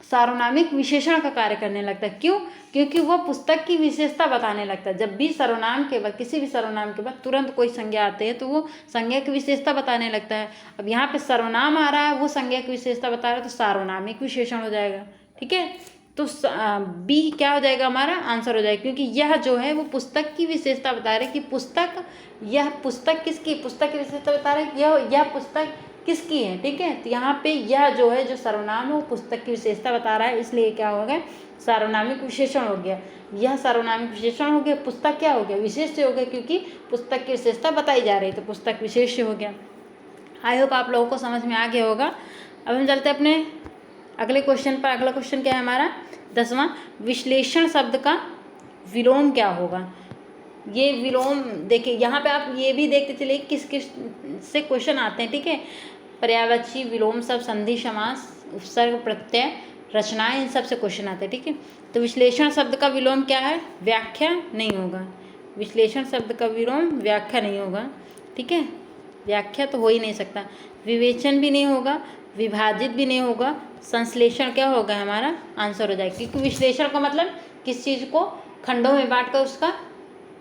सार्वनामिक विशेषण का कार्य करने लगता है। क्यों? क्योंकि वह पुस्तक की विशेषता बताने लगता है। जब भी सर्वनाम के बाद, किसी भी सर्वनाम के बाद तुरंत कोई संज्ञा आती है तो वो संज्ञा की विशेषता बताने लगता है। अब यहाँ पे सर्वनाम आ रहा है, वो संज्ञा की विशेषता बता रहा है, तो सार्वनामिक विशेषण हो जाएगा। ठीक है, तो बी क्या हो जाएगा? हमारा आंसर हो जाएगा, क्योंकि यह जो है वो पुस्तक की विशेषता बता रहे कि पुस्तक, यह पुस्तक किसकी? पुस्तक की विशेषता बता रहे कि यह पुस्तक किसकी है। ठीक है, तो यहाँ पे यह जो है जो सर्वनाम है वो पुस्तक की विशेषता बता रहा है, इसलिए क्या हो गया? सार्वनामिक विशेषण हो गया। यह सार्वनामिक विशेषण हो गया। पुस्तक क्या हो गया? विशेष्य हो गया, क्योंकि पुस्तक की विशेषता बताई जा रही है, तो पुस्तक विशेष्य हो गया। आई होप आप लोगों को समझ में आ गया होगा। अब हम चलते हैं अपने अगले क्वेश्चन पर। अगला क्वेश्चन क्या है हमारा? 10वां, विश्लेषण शब्द का विलोम क्या होगा? ये विलोम देखिए, यहाँ पे आप ये भी देखते चलिए किस किस से क्वेश्चन आते हैं। ठीक है, पर्यायवाची, विलोम शब्द, संधि, समास, उपसर्ग, प्रत्यय, रचनाएं, इन सब से क्वेश्चन आते हैं। ठीक है, तो विश्लेषण शब्द का विलोम क्या है? व्याख्या नहीं होगा। विश्लेषण शब्द का विलोम व्याख्या नहीं होगा। ठीक है, व्याख्या तो हो ही नहीं सकता। विवेचन भी नहीं होगा, विभाजित भी नहीं होगा, संश्लेषण क्या होगा? हमारा आंसर हो जाएगा, क्योंकि विश्लेषण का मतलब किस चीज़ को खंडों में बांट कर उसका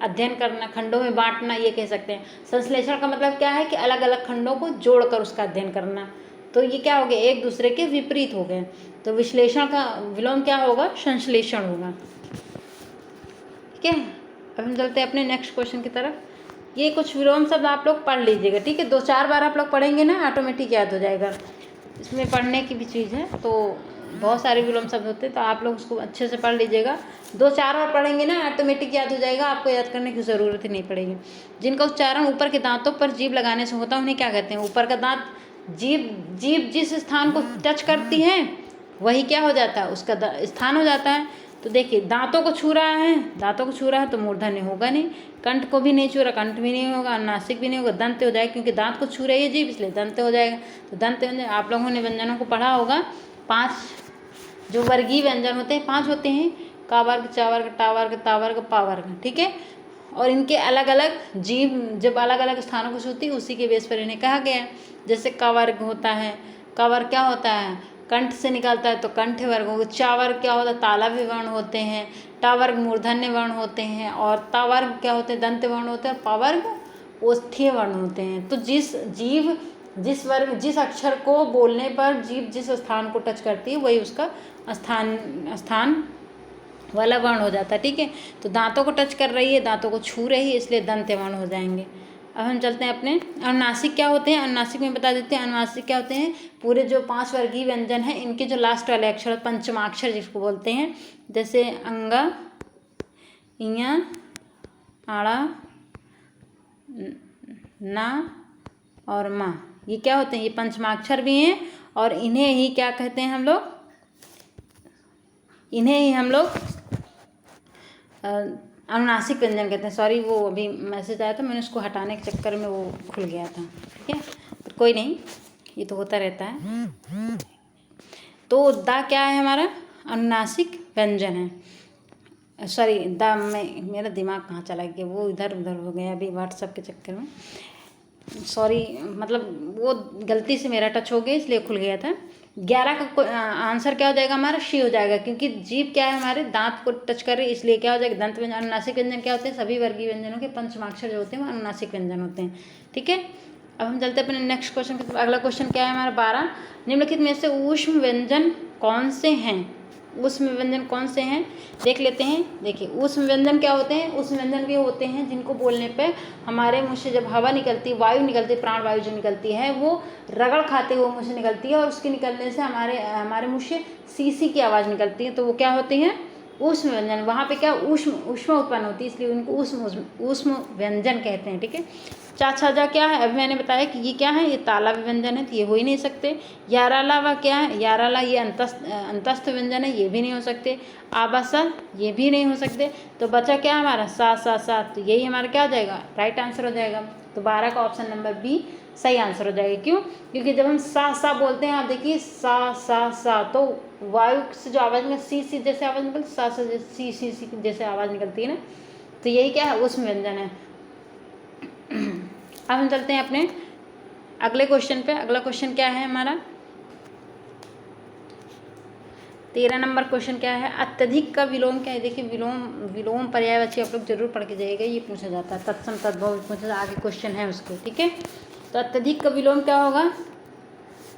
अध्ययन करना, खंडों में बांटना, ये कह सकते हैं। संश्लेषण का मतलब क्या है कि अलग अलग खंडों को जोड़कर उसका अध्ययन करना। तो ये क्या हो गया? एक दूसरे के विपरीत हो गए। तो विश्लेषण का विलोम क्या होगा? संश्लेषण होगा। ठीक है, अब हम चलते हैं अपने नेक्स्ट क्वेश्चन की तरफ। ये कुछ विलोम शब्द आप लोग पढ़ लीजिएगा। ठीक है, 2-4 बार आप लोग पढ़ेंगे ना, ऑटोमेटिक याद हो जाएगा। इसमें पढ़ने की भी चीज़ है, तो बहुत सारे विलोम शब्द होते हैं, तो आप लोग उसको अच्छे से पढ़ लीजिएगा। 2-4 बार पढ़ेंगे ना ऑटोमेटिक याद हो जाएगा, आपको याद करने की ज़रूरत ही नहीं पड़ेगी। जिनका उच्चारण ऊपर के दांतों पर जीभ लगाने से होता है उन्हें क्या कहते हैं? ऊपर का दांत जीभ जिस स्थान को टच करती है वही क्या हो जाता है? उसका स्थान हो जाता है। तो देखिए दांतों को छू रहा है तो मूर्धन्य होगा नहीं, कंठ को भी नहीं छू रहा, कंठ भी नहीं होगा, अनुनासिक भी नहीं होगा, दंत हो जाएगा, क्योंकि दांत को छू रही है जीभ इसलिए दंत हो जाएगा। तो दंत व्यंजन आप लोगों ने व्यंजनों को पढ़ा होगा, 5 जो वर्गीय व्यंजन होते हैं 5 होते हैं, का वर्ग, चा वर्ग, टा वर्ग, ता वर्ग, पा वर्ग, ठीक है। और इनके अलग अलग जीभ जब अलग अलग स्थानों को छूती है उसी के बेस पर इन्हें कहा गया है। जैसे का वर्ग होता है, का वर्ग क्या होता है? कंठ से निकलता है तो कंठ वर्ग होगा। चा वर्ग क्या होता है? तालव्य वर्ण होते हैं। टा वर्ग मूर्धन्य वर्ण होते हैं। और ता वर्ग क्या होते हैं? दंत वर्ण होते हैं। और पा वर्ग ओष्ठीय वर्ण होते हैं। तो जिस अक्षर को बोलने पर जीभ जिस स्थान को टच करती है वही उसका स्थान वाला वर्ण हो जाता है, ठीक है। तो दांतों को टच कर रही है, दांतों को छू रही है, इसलिए दंत वर्ण हो जाएंगे। अब हम चलते हैं अपने अनुनासिक क्या होते हैं। अनुनासिक में बता देते हैं अनुनासिक क्या होते हैं। पूरे जो 5 वर्गीय व्यंजन हैं इनके जो लास्ट वाले अक्षर पंचमाक्षर जिसको बोलते हैं, जैसे अंगा, इया, आड़ा, ना और मा, ये क्या होते हैं? ये पंचमाक्षर भी हैं और इन्हें ही क्या कहते हैं हम लोग? इन्हें ही हम लोग अनुनासिक व्यंजन कहते हैं। सॉरी, वो अभी मैसेज आया था, मैंने उसको हटाने के चक्कर में वो खुल गया था, ठीक है। पर कोई नहीं, ये तो होता रहता है। तो दा क्या है हमारा? अनुनासिक व्यंजन है। सॉरी, दा में मेरा दिमाग कहाँ चला गया, वो इधर उधर हो गया अभी व्हाट्सएप के चक्कर में। सॉरी, मतलब वो गलती से मेरा टच हो गया इसलिए खुल गया था। 11 का आंसर क्या हो जाएगा हमारा? शी हो जाएगा, क्योंकि जीभ क्या है हमारे दांत को टच कर रही है, इसलिए क्या हो जाएगा? दंत व्यंजन। अनुनासिक व्यंजन क्या होते हैं? सभी वर्गीय व्यंजनों के पंचमाक्षर जो होते हैं वो अनुनासिक व्यंजन होते हैं, ठीक है। अब हम चलते हैं अपने नेक्स्ट क्वेश्चन की। अगला क्वेश्चन क्या है हमारा 12, निम्नलिखित में से ऊष्म व्यंजन कौन से हैं? ऊष्म व्यंजन कौन से हैं देख लेते हैं। देखिए ऊष्म व्यंजन क्या होते हैं? ऊष्म व्यंजन भी होते हैं जिनको बोलने पे हमारे मुंह से जब हवा निकलती, वायु निकलती, प्राण वायु जो निकलती है वो रगड़ खाते हुए मुंह से निकलती है और उसके निकलने से हमारे मुंह से सी की आवाज़ निकलती है, तो वो क्या होती हैं? ऊष्म व्यंजन। वहाँ पे क्या ऊष्मा उत्पन्न होती है, इसलिए उनको ऊष्म व्यंजन कहते हैं, ठीक है। चाछाजा क्या है? अभी मैंने बताया कि ये क्या है, ये ताला व्यंजन है, तो ये हो ही नहीं सकते। याराला व क्या है? याराला ये अंतस्थ व्यंजन है, ये भी नहीं हो सकते। आबासा ये भी नहीं हो सकते। तो बचा क्या हमारा? सा, तो यही हमारा क्या हो जाएगा? राइट आंसर हो जाएगा। तो 12 का ऑप्शन नंबर बी सही आंसर हो जाएगा। क्यों? क्योंकि जब हम सा बोलते हैं, आप देखिए सा, तो वायु से जो आवाज़ निकलती, सी जैसे आवाज़ निकलती, सा सी जैसे आवाज़ निकलती है ना, तो यही क्या है? ऊष्म व्यंजन है। अब हम चलते हैं अपने अगले क्वेश्चन पे। अगला क्वेश्चन क्या है हमारा? 13 नंबर क्वेश्चन क्या है? अत्यधिक का विलोम क्या है? देखिए विलोम पर्यायवाची आप लोग जरूर पढ़ के जाइएगा, ये पूछा जाता है। तत्सम तद्भव पूछा जाता है, आगे क्वेश्चन है उसके, ठीक है। तो अत्यधिक का विलोम क्या होगा?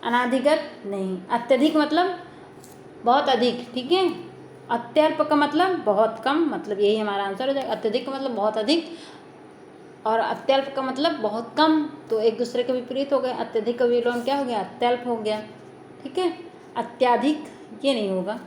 अनाधिगत नहीं। अत्यधिक मतलब बहुत अधिक, ठीक है। अत्यल्प का मतलब बहुत कम, मतलब यही हमारा आंसर हो जाएगा। अत्यधिक का मतलब बहुत अधिक और अत्यल्प का मतलब बहुत कम, तो एक दूसरे के विपरीत हो गए। अत्यधिक का विलोम क्या हो गया? अत्यल्प हो गया, ठीक है। अत्याधिक ये नहीं होगा,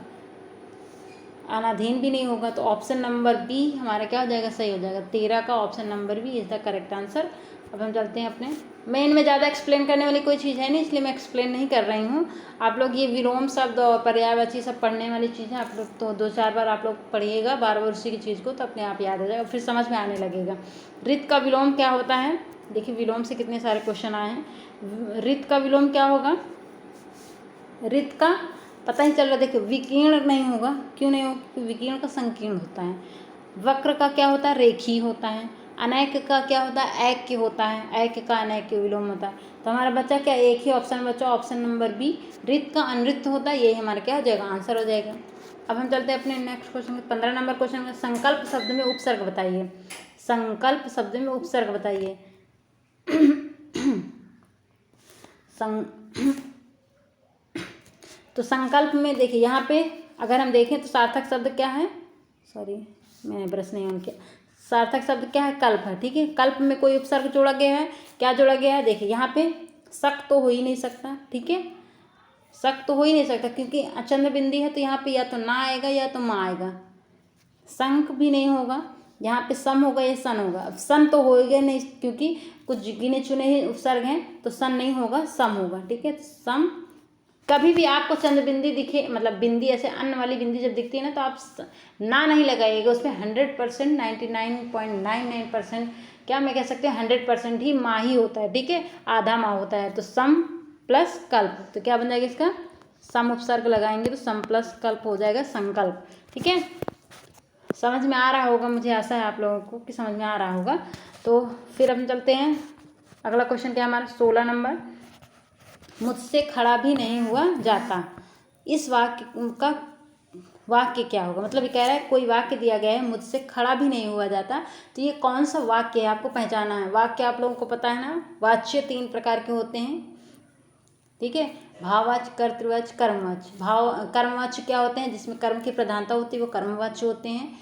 अनाधीन भी नहीं होगा, तो ऑप्शन नंबर बी हमारा क्या हो जाएगा? सही हो जाएगा। 13 का option number B is the correct answer. अब हम चलते हैं अपने, मैं इनमें ज़्यादा एक्सप्लेन करने वाली कोई चीज़ है नहीं, इसलिए मैं एक्सप्लेन नहीं कर रही हूँ। आप लोग ये विलोम शब्द और पर्यायवाची सब पढ़ने वाली चीज़ें आप लोग तो 2-4 बार आप लोग पढ़िएगा, बार उसी की चीज़ को, तो अपने आप याद हो जाएगा, फिर समझ में आने लगेगा। रित का विलोम क्या होता है? देखिए विलोम से कितने सारे क्वेश्चन आए हैं। रित का विलोम क्या होगा? रित का पता ही चल रहा, देखिए विकीर्ण नहीं होगा। क्यों नहीं होगा? क्योंकि विकीर्ण का संकीर्ण होता है। वक्र का क्या होता है? रेखी होता है। अनैक का क्या होता है? ऐक्य होता है। ऐक्य का अनैक्य विलोम होता है। तो हमारा बच्चा क्या? एक ही ऑप्शन बचा, ऑप्शन नंबर बी। रित का अनृत होता है, यही हमारा क्या हो जाएगा? आंसर हो जाएगा। अब हम चलते हैं अपने नेक्स्ट क्वेश्चन 15 नंबर क्वेश्चन में। संकल्प शब्द में उपसर्ग बताइए। संकल्प शब्द में उपसर्ग बताइए। तो संकल्प में देखिए यहाँ पे अगर हम देखें तो सार्थक शब्द क्या है? सॉरी मैंने ब्रश नहीं ऑन किया। सार्थक शब्द क्या है? कल्प है, ठीक है। कल्प में कोई उपसर्ग जोड़ा गया है, क्या जोड़ा गया है? देखिए यहाँ पे सक तो हो ही नहीं सकता, ठीक है। शक तो हो ही नहीं सकता, क्योंकि चंद्र बिंदी है तो यहाँ पे या तो ना आएगा या तो माँ आएगा। शंख भी नहीं होगा, यहाँ पे सम होगा या सन होगा। अब सन तो होएगा नहीं, क्योंकि कुछ गिने चुने ही उपसर्ग हैं, तो सन नहीं होगा, सम होगा। ठीक है, सम। कभी भी आपको चंद्र बिंदी दिखे, मतलब बिंदी ऐसे अन्न वाली बिंदी जब दिखती है ना, तो आप ना नहीं लगाइएगा उसमें। 100%, 99.99% क्या मैं कह सकते हैं 100% ही माँ ही होता है। ठीक है, आधा माँ होता है। तो सम प्लस कल्प, तो क्या बन जाएगा इसका, सम उपसर्ग लगाएंगे तो सम प्लस कल्प हो जाएगा संकल्प। ठीक है, समझ में आ रहा होगा, मुझे आशा है आप लोगों को कि समझ में आ रहा होगा। तो फिर हम चलते हैं, अगला क्वेश्चन क्या हमारा 16 नंबर। मुझसे खड़ा भी नहीं हुआ जाता, इस वाक्य क्या होगा। मतलब ये कह रहा है कोई वाक्य दिया गया है, मुझसे खड़ा भी नहीं हुआ जाता, तो ये कौन सा वाक्य है, आपको पहचाना है। वाक्य आप लोगों को पता है ना, वाच्य 3 प्रकार के होते हैं। ठीक है, भाववाच्य, कर्तृवाच्य, कर्मवाच्य। कर्मवाच्य क्या होते हैं, जिसमें कर्म की प्रधानता होती है, वो कर्मवाच्य होते हैं।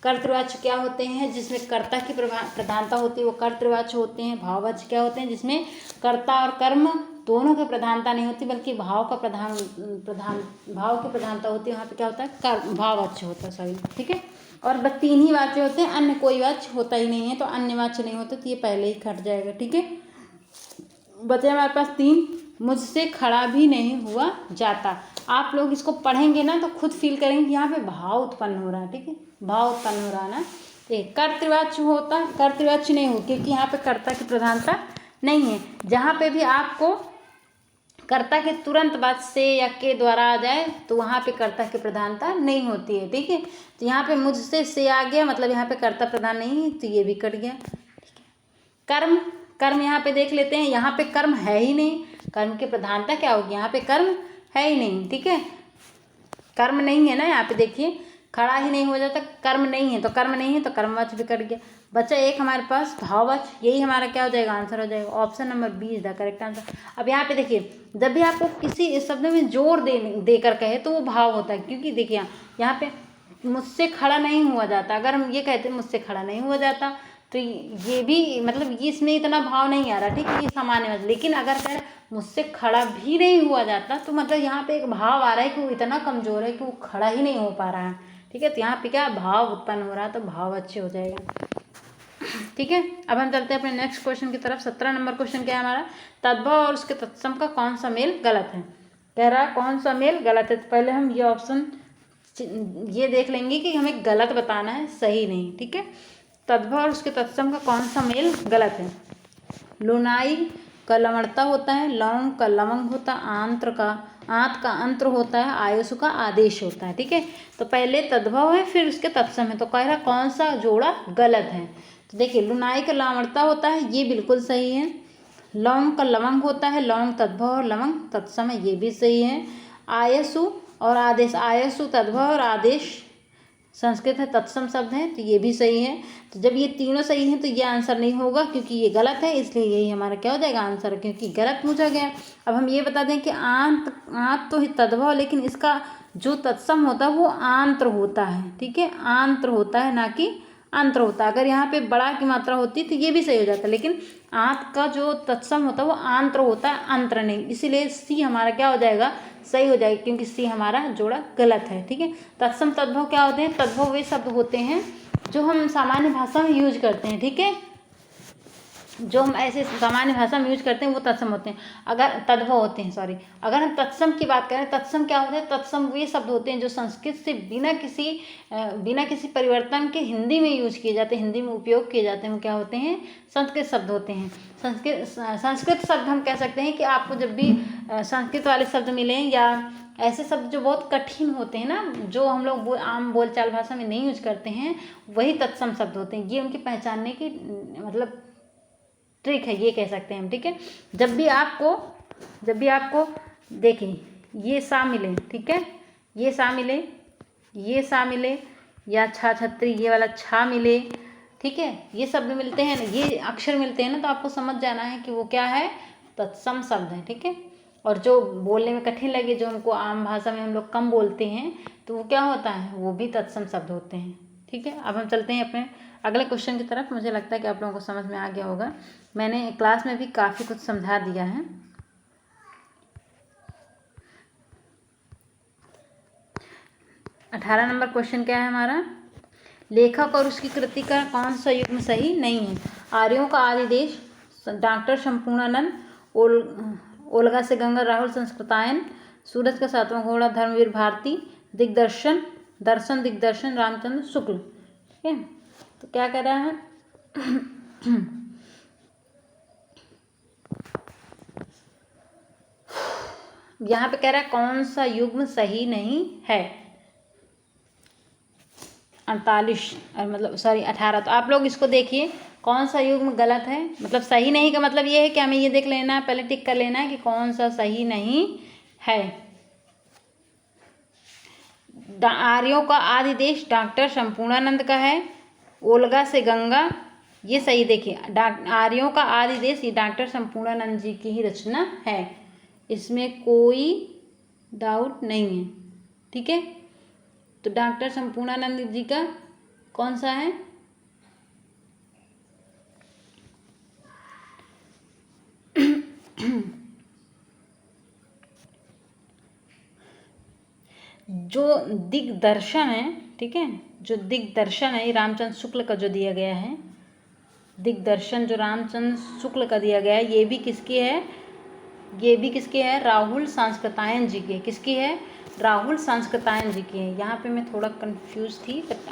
कर्तृवाच्य क्या होते हैं, जिसमें कर्ता की प्रधानता होती है, वो कर्तृवाच्य होते हैं। भाववाच्य क्या होते हैं, जिसमें कर्ता और कर्म दोनों की प्रधानता नहीं होती, बल्कि भाव की प्रधानता होती है, वहाँ पे क्या होता है, भाववाच्य होता है, सॉरी। ठीक है, और बस 3 ही वाच्य होते हैं, अन्य कोई वाच्य होता ही नहीं है, तो अन्य वाच्य नहीं होते, तो ये पहले ही कट जाएगा। ठीक है, बचे हमारे पास 3। मुझसे खड़ा भी नहीं हुआ जाता, आप लोग इसको पढ़ेंगे ना तो खुद फील करेंगे यहाँ पे भाव उत्पन्न हो रहा है। ठीक है, भाव उत्पन्न हो रहा है ना। कर्तृवाच्य होता, कर्तृवाच्य नहीं हो, क्योंकि यहाँ पे कर्ता की प्रधानता नहीं है। जहाँ पे भी आपको कर्ता के तुरंत बाद से या के द्वारा आ जाए, तो वहाँ पे कर्ता की प्रधानता नहीं होती है। ठीक है, तो यहाँ पे मुझसे से आ गया, मतलब यहाँ पे कर्ता प्रधान नहीं है, तो ये भी कट गया। कर्म, कर्म यहाँ पे देख लेते हैं, यहाँ पे कर्म है ही नहीं, कर्म की प्रधानता क्या होगी, यहाँ पे कर्म है ही नहीं। ठीक है, कर्म नहीं है ना, यहाँ पे देखिए खड़ा ही नहीं हो जाता, कर्म नहीं है, तो कर्म नहीं है तो कर्मवाच्य भी कट गया। बचा एक हमारे पास भाववाच्य, यही हमारा क्या हो जाएगा, आंसर हो जाएगा। Option number B is the correct answer. अब यहाँ पे देखिए, जब भी आपको किसी शब्द में जोर देकर कहे तो वो भाव होता है, क्योंकि देखिए यहाँ पे मुझसे खड़ा नहीं हुआ जाता, अगर हम ये कहते हैं मुझसे खड़ा नहीं हुआ जाता, तो ये भी मतलब ये इसमें इतना भाव नहीं आ रहा। ठीक है, ये सामान्य है। लेकिन अगर कह मुझसे खड़ा भी नहीं हुआ जाता, तो मतलब यहाँ पे एक भाव आ रहा है कि वो इतना कमज़ोर है कि वो खड़ा ही नहीं हो पा रहा है। ठीक है, तो यहाँ पे क्या भाव उत्पन्न हो रहा है, तो भाव अच्छे हो जाएगा। ठीक है, अब हम चलते हैं अपने नेक्स्ट क्वेश्चन की तरफ। 17 नंबर क्वेश्चन क्या है हमारा, तद्भव और उसके तत्सम का कौन सा मेल गलत है। कह रहा है कौन सा मेल गलत है, तो पहले हम ये ऑप्शन ये देख लेंगे कि हमें गलत बताना है, सही नहीं। ठीक है, तद्भव और उसके तत्सम का कौन सा मेल गलत है। लुनाई का लवणता होता है, लौंग का लवंग होता है, आंत का अंत्र होता है, आयुषु का आदेश होता है। ठीक है, तो पहले तद्भव है फिर उसके तत्सम है, तो कह रहा कौन सा जोड़ा गलत है। तो देखिए, लुनाई का लवणता होता है, ये बिल्कुल सही है। लौंग का लवंग होता है, लौंग तद्भव और लवंग तत्सम है, ये भी सही है। आयसु और आदेश, आयसु तद्भव और आदेश संस्कृत है, तत्सम शब्द है, तो ये भी सही है। तो जब ये तीनों सही हैं तो ये आंसर नहीं होगा, क्योंकि ये गलत है, इसलिए यही हमारा क्या हो जाएगा आंसर, क्योंकि गलत पूछा गया। अब हम ये बता दें कि आंत तो ही तद्भव, लेकिन इसका जो तत्सम होता है वो आंत्र होता है। ठीक है, आंत्र होता है, ना कि अंतर होता है। अगर यहाँ पे बड़ा की मात्रा होती तो ये भी सही हो जाता, लेकिन आंत का जो तत्सम होता है वो आंत्र होता है, अंतर नहीं, इसीलिए सी हमारा क्या हो जाएगा, सही हो जाएगा, क्योंकि सी हमारा जोड़ा गलत है। ठीक है, तत्सम तद्भव क्या होते हैं, तद्भव वे शब्द होते हैं जो हम सामान्य भाषा में यूज करते हैं। ठीक है, जो हम ऐसे सामान्य भाषा में यूज करते हैं वो तत्सम होते हैं, अगर तद्भव होते हैं, सॉरी। अगर हम तत्सम की बात करें, तत्सम क्या होते हैं, तत्सम वे शब्द होते हैं जो संस्कृत से बिना किसी परिवर्तन के हिंदी में यूज किए जाते हैं, हिंदी में उपयोग किए जाते हैं, वो क्या होते हैं, संस्कृत शब्द होते हैं। संस्कृत शब्द हम कह सकते हैं कि आपको जब भी संस्कृत वाले शब्द मिलें, या ऐसे शब्द जो बहुत कठिन होते हैं ना, जो हम लोग आम बोलचाल भाषा में नहीं यूज करते हैं, वही तत्सम शब्द होते हैं। ये उनकी पहचानने की मतलब ट्रिक है, ये कह सकते हैं हम। ठीक है, जब भी आपको देखें ये सा मिले, ठीक है, ये सा मिले, ये सा मिले, या छा छत्री ये वाला छा मिले, ठीक है, ये शब्द मिलते हैं ना, ये अक्षर मिलते हैं ना, तो आपको समझ जाना है कि वो क्या है, तत्सम शब्द है। ठीक है, और जो बोलने में कठिन लगे, जो उनको आम भाषा में हम लोग कम बोलते हैं, तो वो क्या होता है, वो भी तत्सम शब्द होते हैं। ठीक है, अब हम चलते हैं अपने अगले क्वेश्चन की तरफ। मुझे लगता है कि आप लोगों को समझ में आ गया होगा, मैंने क्लास में भी काफ़ी कुछ समझा दिया है। 18 नंबर क्वेश्चन क्या है हमारा, लेखक और उसकी कृति का कौन सा युग्म सही नहीं है। आर्यों का आदि देश, डॉक्टर संपूर्णानंद, ओल्गा से गंगा, राहुल संस्कृतायन, सूरज का सातवां घोड़ा, धर्मवीर भारती, दिग्दर्शन, दर्शन दिग्दर्शन, रामचंद्र शुक्ल। ठीक है, तो क्या कह रहा है यहाँ पे कह रहा है कौन सा युग्म सही नहीं है। 48 मतलब सॉरी 18। तो आप लोग इसको देखिए कौन सा युग्म गलत है, मतलब सही नहीं का मतलब ये है कि हमें ये देख लेना है, पहले टिक कर लेना है कि कौन सा सही नहीं है। आर्यों का आदि देश डॉक्टर संपूर्णानंद का है, ओल्गा से गंगा, ये सही देखिए। आर्यों का आदि देश ये डॉक्टर संपूर्णानंद जी की ही रचना है, इसमें कोई डाउट नहीं है। ठीक है, तो डॉक्टर संपूर्णानंद जी का कौन सा है, जो दिग्दर्शन है, ठीक है, जो दिग्दर्शन है ये रामचंद्र शुक्ल का जो दिया गया है, दिग्दर्शन जो रामचंद्र शुक्ल का दिया गया है, ये भी किसकी है, ये भी किसकी है, राहुल संस्कृतायन जी की। किसकी है, राहुल संस्कृतायन जी की है। यहाँ पे मैं थोड़ा कंफ्यूज थी बट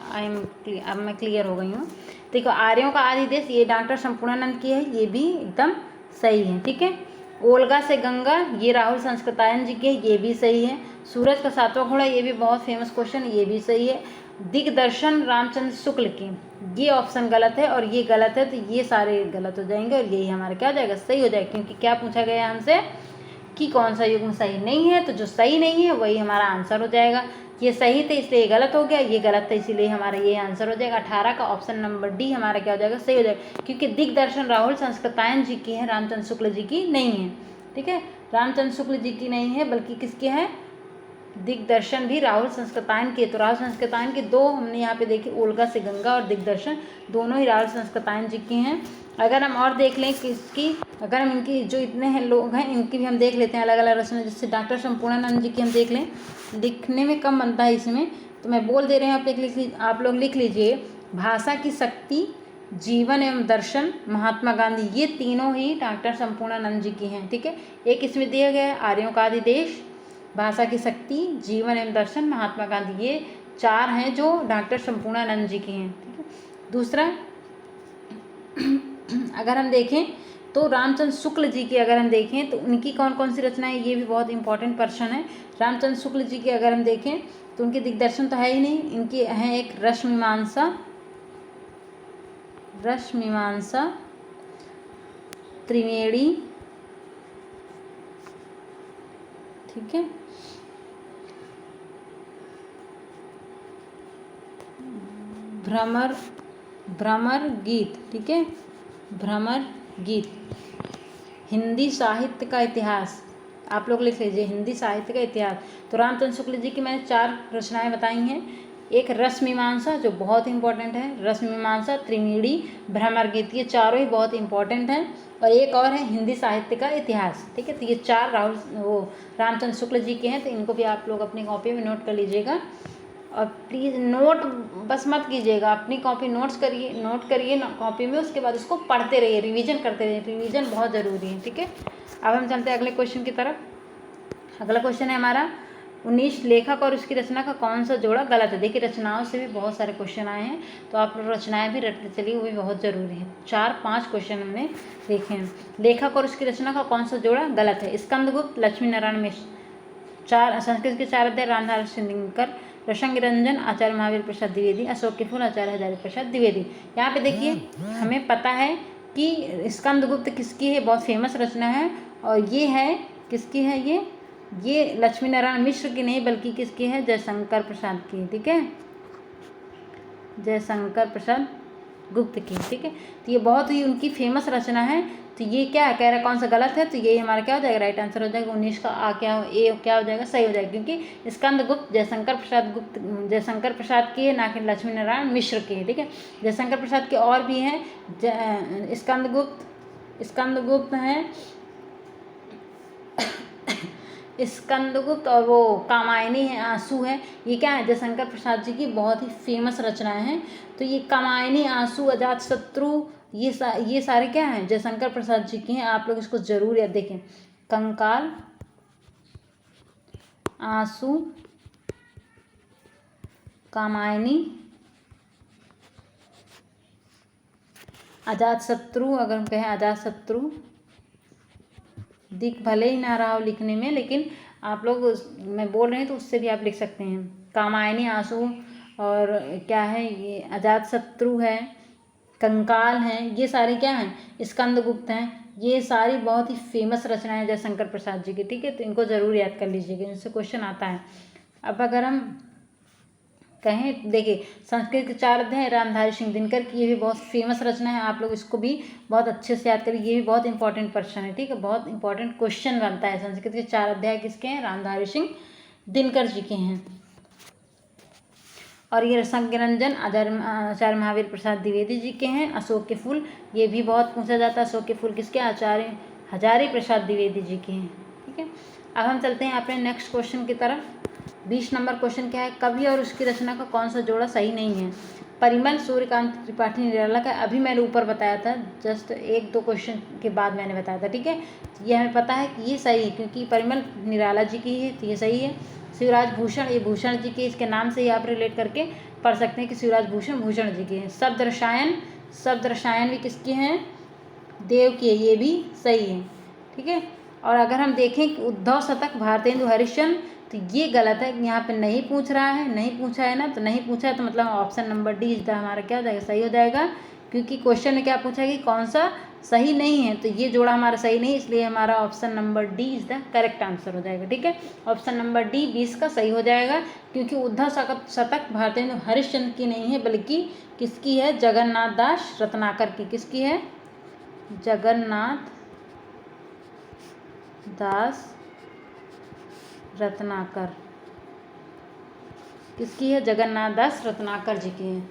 अब मैं क्लियर हो गई हूँ। देखो आर्यों का आदि देश ये डॉक्टर संपूर्णानंद की है, ये भी एकदम सही है। ठीक है, ओल्गा से गंगा ये राहुल संस्कृतायन जी की है, ये भी सही है। सूरज का सातवां घोड़ा ये भी बहुत फेमस क्वेश्चन, ये भी सही है। दिग्दर्शन रामचंद्र शुक्ल की, ये ऑप्शन गलत है और ये गलत है, तो ये सारे गलत हो जाएंगे और यही हमारा क्या हो जाएगा, सही हो जाएगा। क्योंकि क्या पूछा गया हमसे कि कौन सा युग्म सही नहीं है, तो जो सही नहीं है वही हमारा आंसर हो जाएगा। ये सही थे इसलिए ये गलत हो गया, ये गलत था इसीलिए हमारा ये आंसर हो जाएगा। 18 का ऑप्शन नंबर डी हमारा क्या हो जाएगा, सही हो जाएगा। क्योंकि दिग्दर्शन राहुल संस्कृतायन जी की है, रामचंद्र शुक्ल जी की नहीं है। ठीक है, रामचंद्र शुक्ल जी की नहीं है बल्कि किसकी है, दिग्दर्शन भी राहुल संस्कृतायन के। तो राहुल संस्कृतायन के दो हमने यहाँ पे देखे, ओल्गा से गंगा और दिग्दर्शन, दोनों ही राहुल संस्कृतायन जी की हैं। अगर हम और देख लें किसकी, अगर हम इनकी जो इतने हैं लोग हैं इनकी भी हम देख लेते हैं अलग अलग रचना, जैसे डॉक्टर संपूर्णानंद जी की हम देख लें, लिखने में कम बनता है इसमें, तो मैं बोल दे रहे हैं आप लोग लिख लीजिए। भाषा की शक्ति, जीवन एवं दर्शन, महात्मा गांधी, ये तीनों ही डॉक्टर संपूर्णानंद जी की हैं। ठीक है, एक इसमें दिया गया है आर्यों का आदि देश, भाषा की शक्ति, जीवन एवं दर्शन, महात्मा गांधी, ये चार हैं जो डॉक्टर संपूर्णानंद जी की हैं। ठीक है, दूसरा अगर हम देखें तो रामचंद्र शुक्ल जी की अगर हम देखें तो उनकी कौन कौन सी रचनाएं, ये भी बहुत इंपॉर्टेंट प्रश्न है। रामचंद्र शुक्ल जी की अगर हम देखें तो उनके दिग्दर्शन तो है ही नहीं, इनकी हैं एक रसमीमांसा, त्रिवेणी, ठीक है, भ्रमर गीत, ठीक है, भ्रमर गीत, हिंदी साहित्य का इतिहास, आप लोग लिख लीजिए हिंदी साहित्य का इतिहास। तो रामचंद्र शुक्ल जी की मैंने 4 रचनाएं बताई हैं, एक रसमीमांसा जो बहुत इंपॉर्टेंट है, रसमीमांसा, त्रिवेणी, भ्रमर गीत, ये चारों ही बहुत इंपॉर्टेंट हैं, और एक और है हिंदी साहित्य का इतिहास। ठीक है, तो ये 4 रामचंद्र शुक्ल जी के हैं, तो इनको भी आप लोग अपनी कॉपी में नोट कर लीजिएगा। और प्लीज़ नोट बस मत कीजिएगा, अपनी कॉपी नोट करिए कॉपी में, उसके बाद उसको पढ़ते रहिए, रिवीजन करते रहिए, रिवीजन बहुत ज़रूरी है। ठीक है, अब हम चलते हैं अगले क्वेश्चन की तरफ। अगला क्वेश्चन है हमारा 19, लेखक और उसकी रचना का कौन सा जोड़ा गलत है। देखिए रचनाओं से भी बहुत सारे क्वेश्चन आए हैं, तो आप लोग रचनाएं भी रटते चलिए, वो भी बहुत ज़रूरी है। 4-5 क्वेश्चन हमने देखे हैं। लेखक और उसकी रचना का कौन सा जोड़ा गलत है, स्कंदगुप्त, लक्ष्मी नारायण मिश्र, 4 संस्कृत के 4 अध्याय, रामधारी सिंधिकर, रसंग रंजन, आचार्य महावीर प्रसाद द्विवेदी, अशोक के फूल, आचार्य हजारी प्रसाद द्विवेदी। यहाँ पे देखिए हमें पता है कि स्कंदगुप्त किसकी है, बहुत फेमस रचना है, और ये है किसकी है, ये लक्ष्मी नारायण मिश्र की नहीं बल्कि किसकी है, जयशंकर प्रसाद की। ठीक है, जयशंकर प्रसाद गुप्त की। ठीक है, तो ये बहुत ही उनकी फेमस रचना है। तो ये क्या है, कह रहा है कौन सा गलत है, तो ये हमारा क्या हो जाएगा, राइट आंसर हो जाएगा। 19 का ए क्या हो जाएगा, सही हो जाएगा, क्योंकि स्कंदगुप्त जयशंकर प्रसाद की है, ना कि लक्ष्मी नारायण मिश्र की है। ठीक है, जयशंकर प्रसाद के और भी हैं, स्कंदगुप्त हैं, स्कंदगुप्त और वो कामायनी है, आंसू है, ये क्या है, जयशंकर प्रसाद जी की बहुत ही फेमस रचनाएं हैं। तो ये कामायनी, आंसू, अजातशत्रु, ये सारे क्या हैं, जयशंकर प्रसाद जी की हैं। आप लोग इसको जरूर याद देखें। कंकाल, आंसू, कामायनी, अजातशत्रु, अगर हम कहें अजातशत्रु, दिख भले ही ना रहा हो लिखने में, लेकिन आप लोग मैं बोल रहे हैं तो उससे भी आप लिख सकते हैं। कामायनी, आंसू, और क्या है ये, अजातशत्रु है, कंकाल हैं, ये सारे क्या हैं, स्कंदगुप्त हैं। ये सारी बहुत ही फेमस रचनाएं जयशंकर प्रसाद जी की, ठीक है। तो इनको जरूर याद कर लीजिएगा, इनसे क्वेश्चन आता है। अब अगर हम कहें, देखिए संस्कृत के 4 अध्याय रामधारी सिंह दिनकर की, ये भी बहुत फेमस रचना है। आप लोग इसको भी बहुत अच्छे से याद करिए, ये भी बहुत इंपॉर्टेंट प्रश्न है, ठीक है, बहुत इंपॉर्टेंट क्वेश्चन बनता है। संस्कृत के 4 अध्याय किसके हैं, रामधारी सिंह दिनकर जी के हैं। और ये संज्ञरंजन आचार्य महावीर प्रसाद द्विवेदी जी के हैं। अशोक के फूल, ये भी बहुत पूछा जाता है, अशोक के फूल किसके, आचार्य हजारी प्रसाद द्विवेदी जी के हैं, ठीक है। अब हम चलते हैं अपने नेक्स्ट क्वेश्चन की तरफ। 20 नंबर क्वेश्चन क्या है, कवि और उसकी रचना का कौन सा जोड़ा सही नहीं है। परिमल, सूर्यकांत त्रिपाठी निराला का अभी मैंने ऊपर बताया था, जस्ट 1-2 क्वेश्चन के बाद मैंने बताया था, ठीक है। ये हमें पता है कि ये सही है, क्योंकि परिमल निराला जी की है, तो ये सही है। शिवराज भूषण, ये भूषण जी के, इसके नाम से ही आप रिलेट करके पढ़ सकते हैं कि शिवराज भूषण भूषण जी के हैं। शब्द रसायन भी किसके हैं, देव की है, ये भी सही है, ठीक है। और अगर हम देखें कि उद्धव शतक भारतेंदु हरिश्चंद्र, तो ये गलत है, यहाँ पे नहीं पूछ रहा है, नहीं पूछा है ना, तो नहीं पूछा है तो मतलब option number D is the हमारा क्या हो जाएगा, सही हो जाएगा। क्योंकि क्वेश्चन में क्या पूछा है कि कौन सा सही नहीं है, तो ये जोड़ा हमारा सही नहीं, इसलिए हमारा option number D is the correct answer हो जाएगा, ठीक है। ऑप्शन नंबर डी 20 का सही हो जाएगा, क्योंकि उद्धव शतक भारतेंदु हरिश्चंद्र की नहीं है, बल्कि किसकी है, जगन्नाथ दास रत्नाकर की। किसकी है, जगन्नाथ दास रत्नाकर, किसकी है, जगन्नाथ दास रत्नाकर जी की है।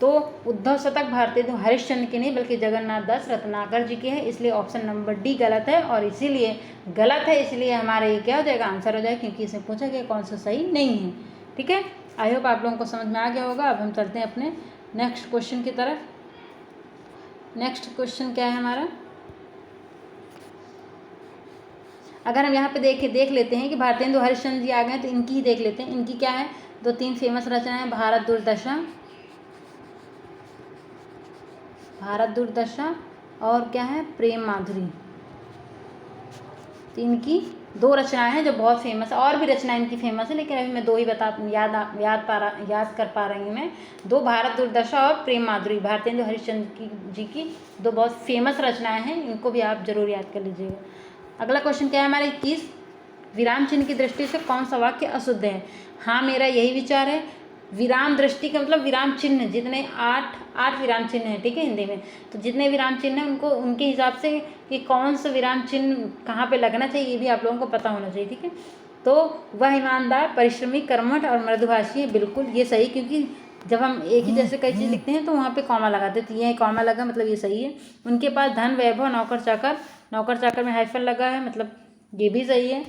तो उद्धव शतक भारतेंदु हरिश्चंद्र की नहीं, बल्कि जगन्नाथ दास रत्नाकर जी की है, इसलिए ऑप्शन नंबर डी गलत है। और इसीलिए गलत है, इसलिए हमारा ये क्या हो जाएगा, आंसर हो जाएगा, क्योंकि इसे पूछा गया कौन सा सही नहीं है, ठीक है। आई होप आप लोगों को समझ में आ गया होगा। अब हम चलते हैं अपने नेक्स्ट क्वेश्चन की तरफ। नेक्स्ट क्वेश्चन क्या है हमारा, अगर हम यहाँ पे देख लेते हैं कि भारतेंदु हरिश्चंद्र जी आ गए, तो इनकी ही देख लेते हैं। इनकी क्या है, 2-3 फेमस रचनाएं, भारत दुर्दशा और क्या है, प्रेम माधुरी। तो इनकी 2 रचनाएं हैं जो बहुत फेमस है, और भी रचनाएं इनकी फेमस है, लेकिन अभी मैं 2 ही याद कर पा रही हूँ मैं। 2 भारत दुर्दशा और प्रेम माधुरी, भारतेंदु हरिश्चंद्र जी की 2 बहुत फेमस रचनाएं हैं, इनको भी आप जरूर याद कर लीजिएगा। अगला क्वेश्चन क्या है हमारा 21, विराम चिन्ह की दृष्टि से कौन सा वाक्य अशुद्ध है। हाँ, मेरा यही विचार है। विराम दृष्टि का मतलब विराम चिन्ह, जितने 8 विराम चिन्ह हैं, ठीक है, हिंदी में, तो जितने विराम चिन्ह हैं उनको उनके हिसाब से कि कौन सा विराम चिन्ह कहाँ पे लगना चाहिए, ये भी आप लोगों को पता होना चाहिए, ठीक है। तो वह ईमानदार, परिश्रमी, कर्मठ और मृदुभाषी है, बिल्कुल ये सही, क्योंकि जब हम एक ही जैसे कई चीज़ लिखते हैं तो वहाँ पे कॉमा लगाते हैं, तो ये कॉमा लगा मतलब ये सही है। उनके पास धन, वैभव, नौकर चाकर में हाइफन लगा है, मतलब ये भी सही है।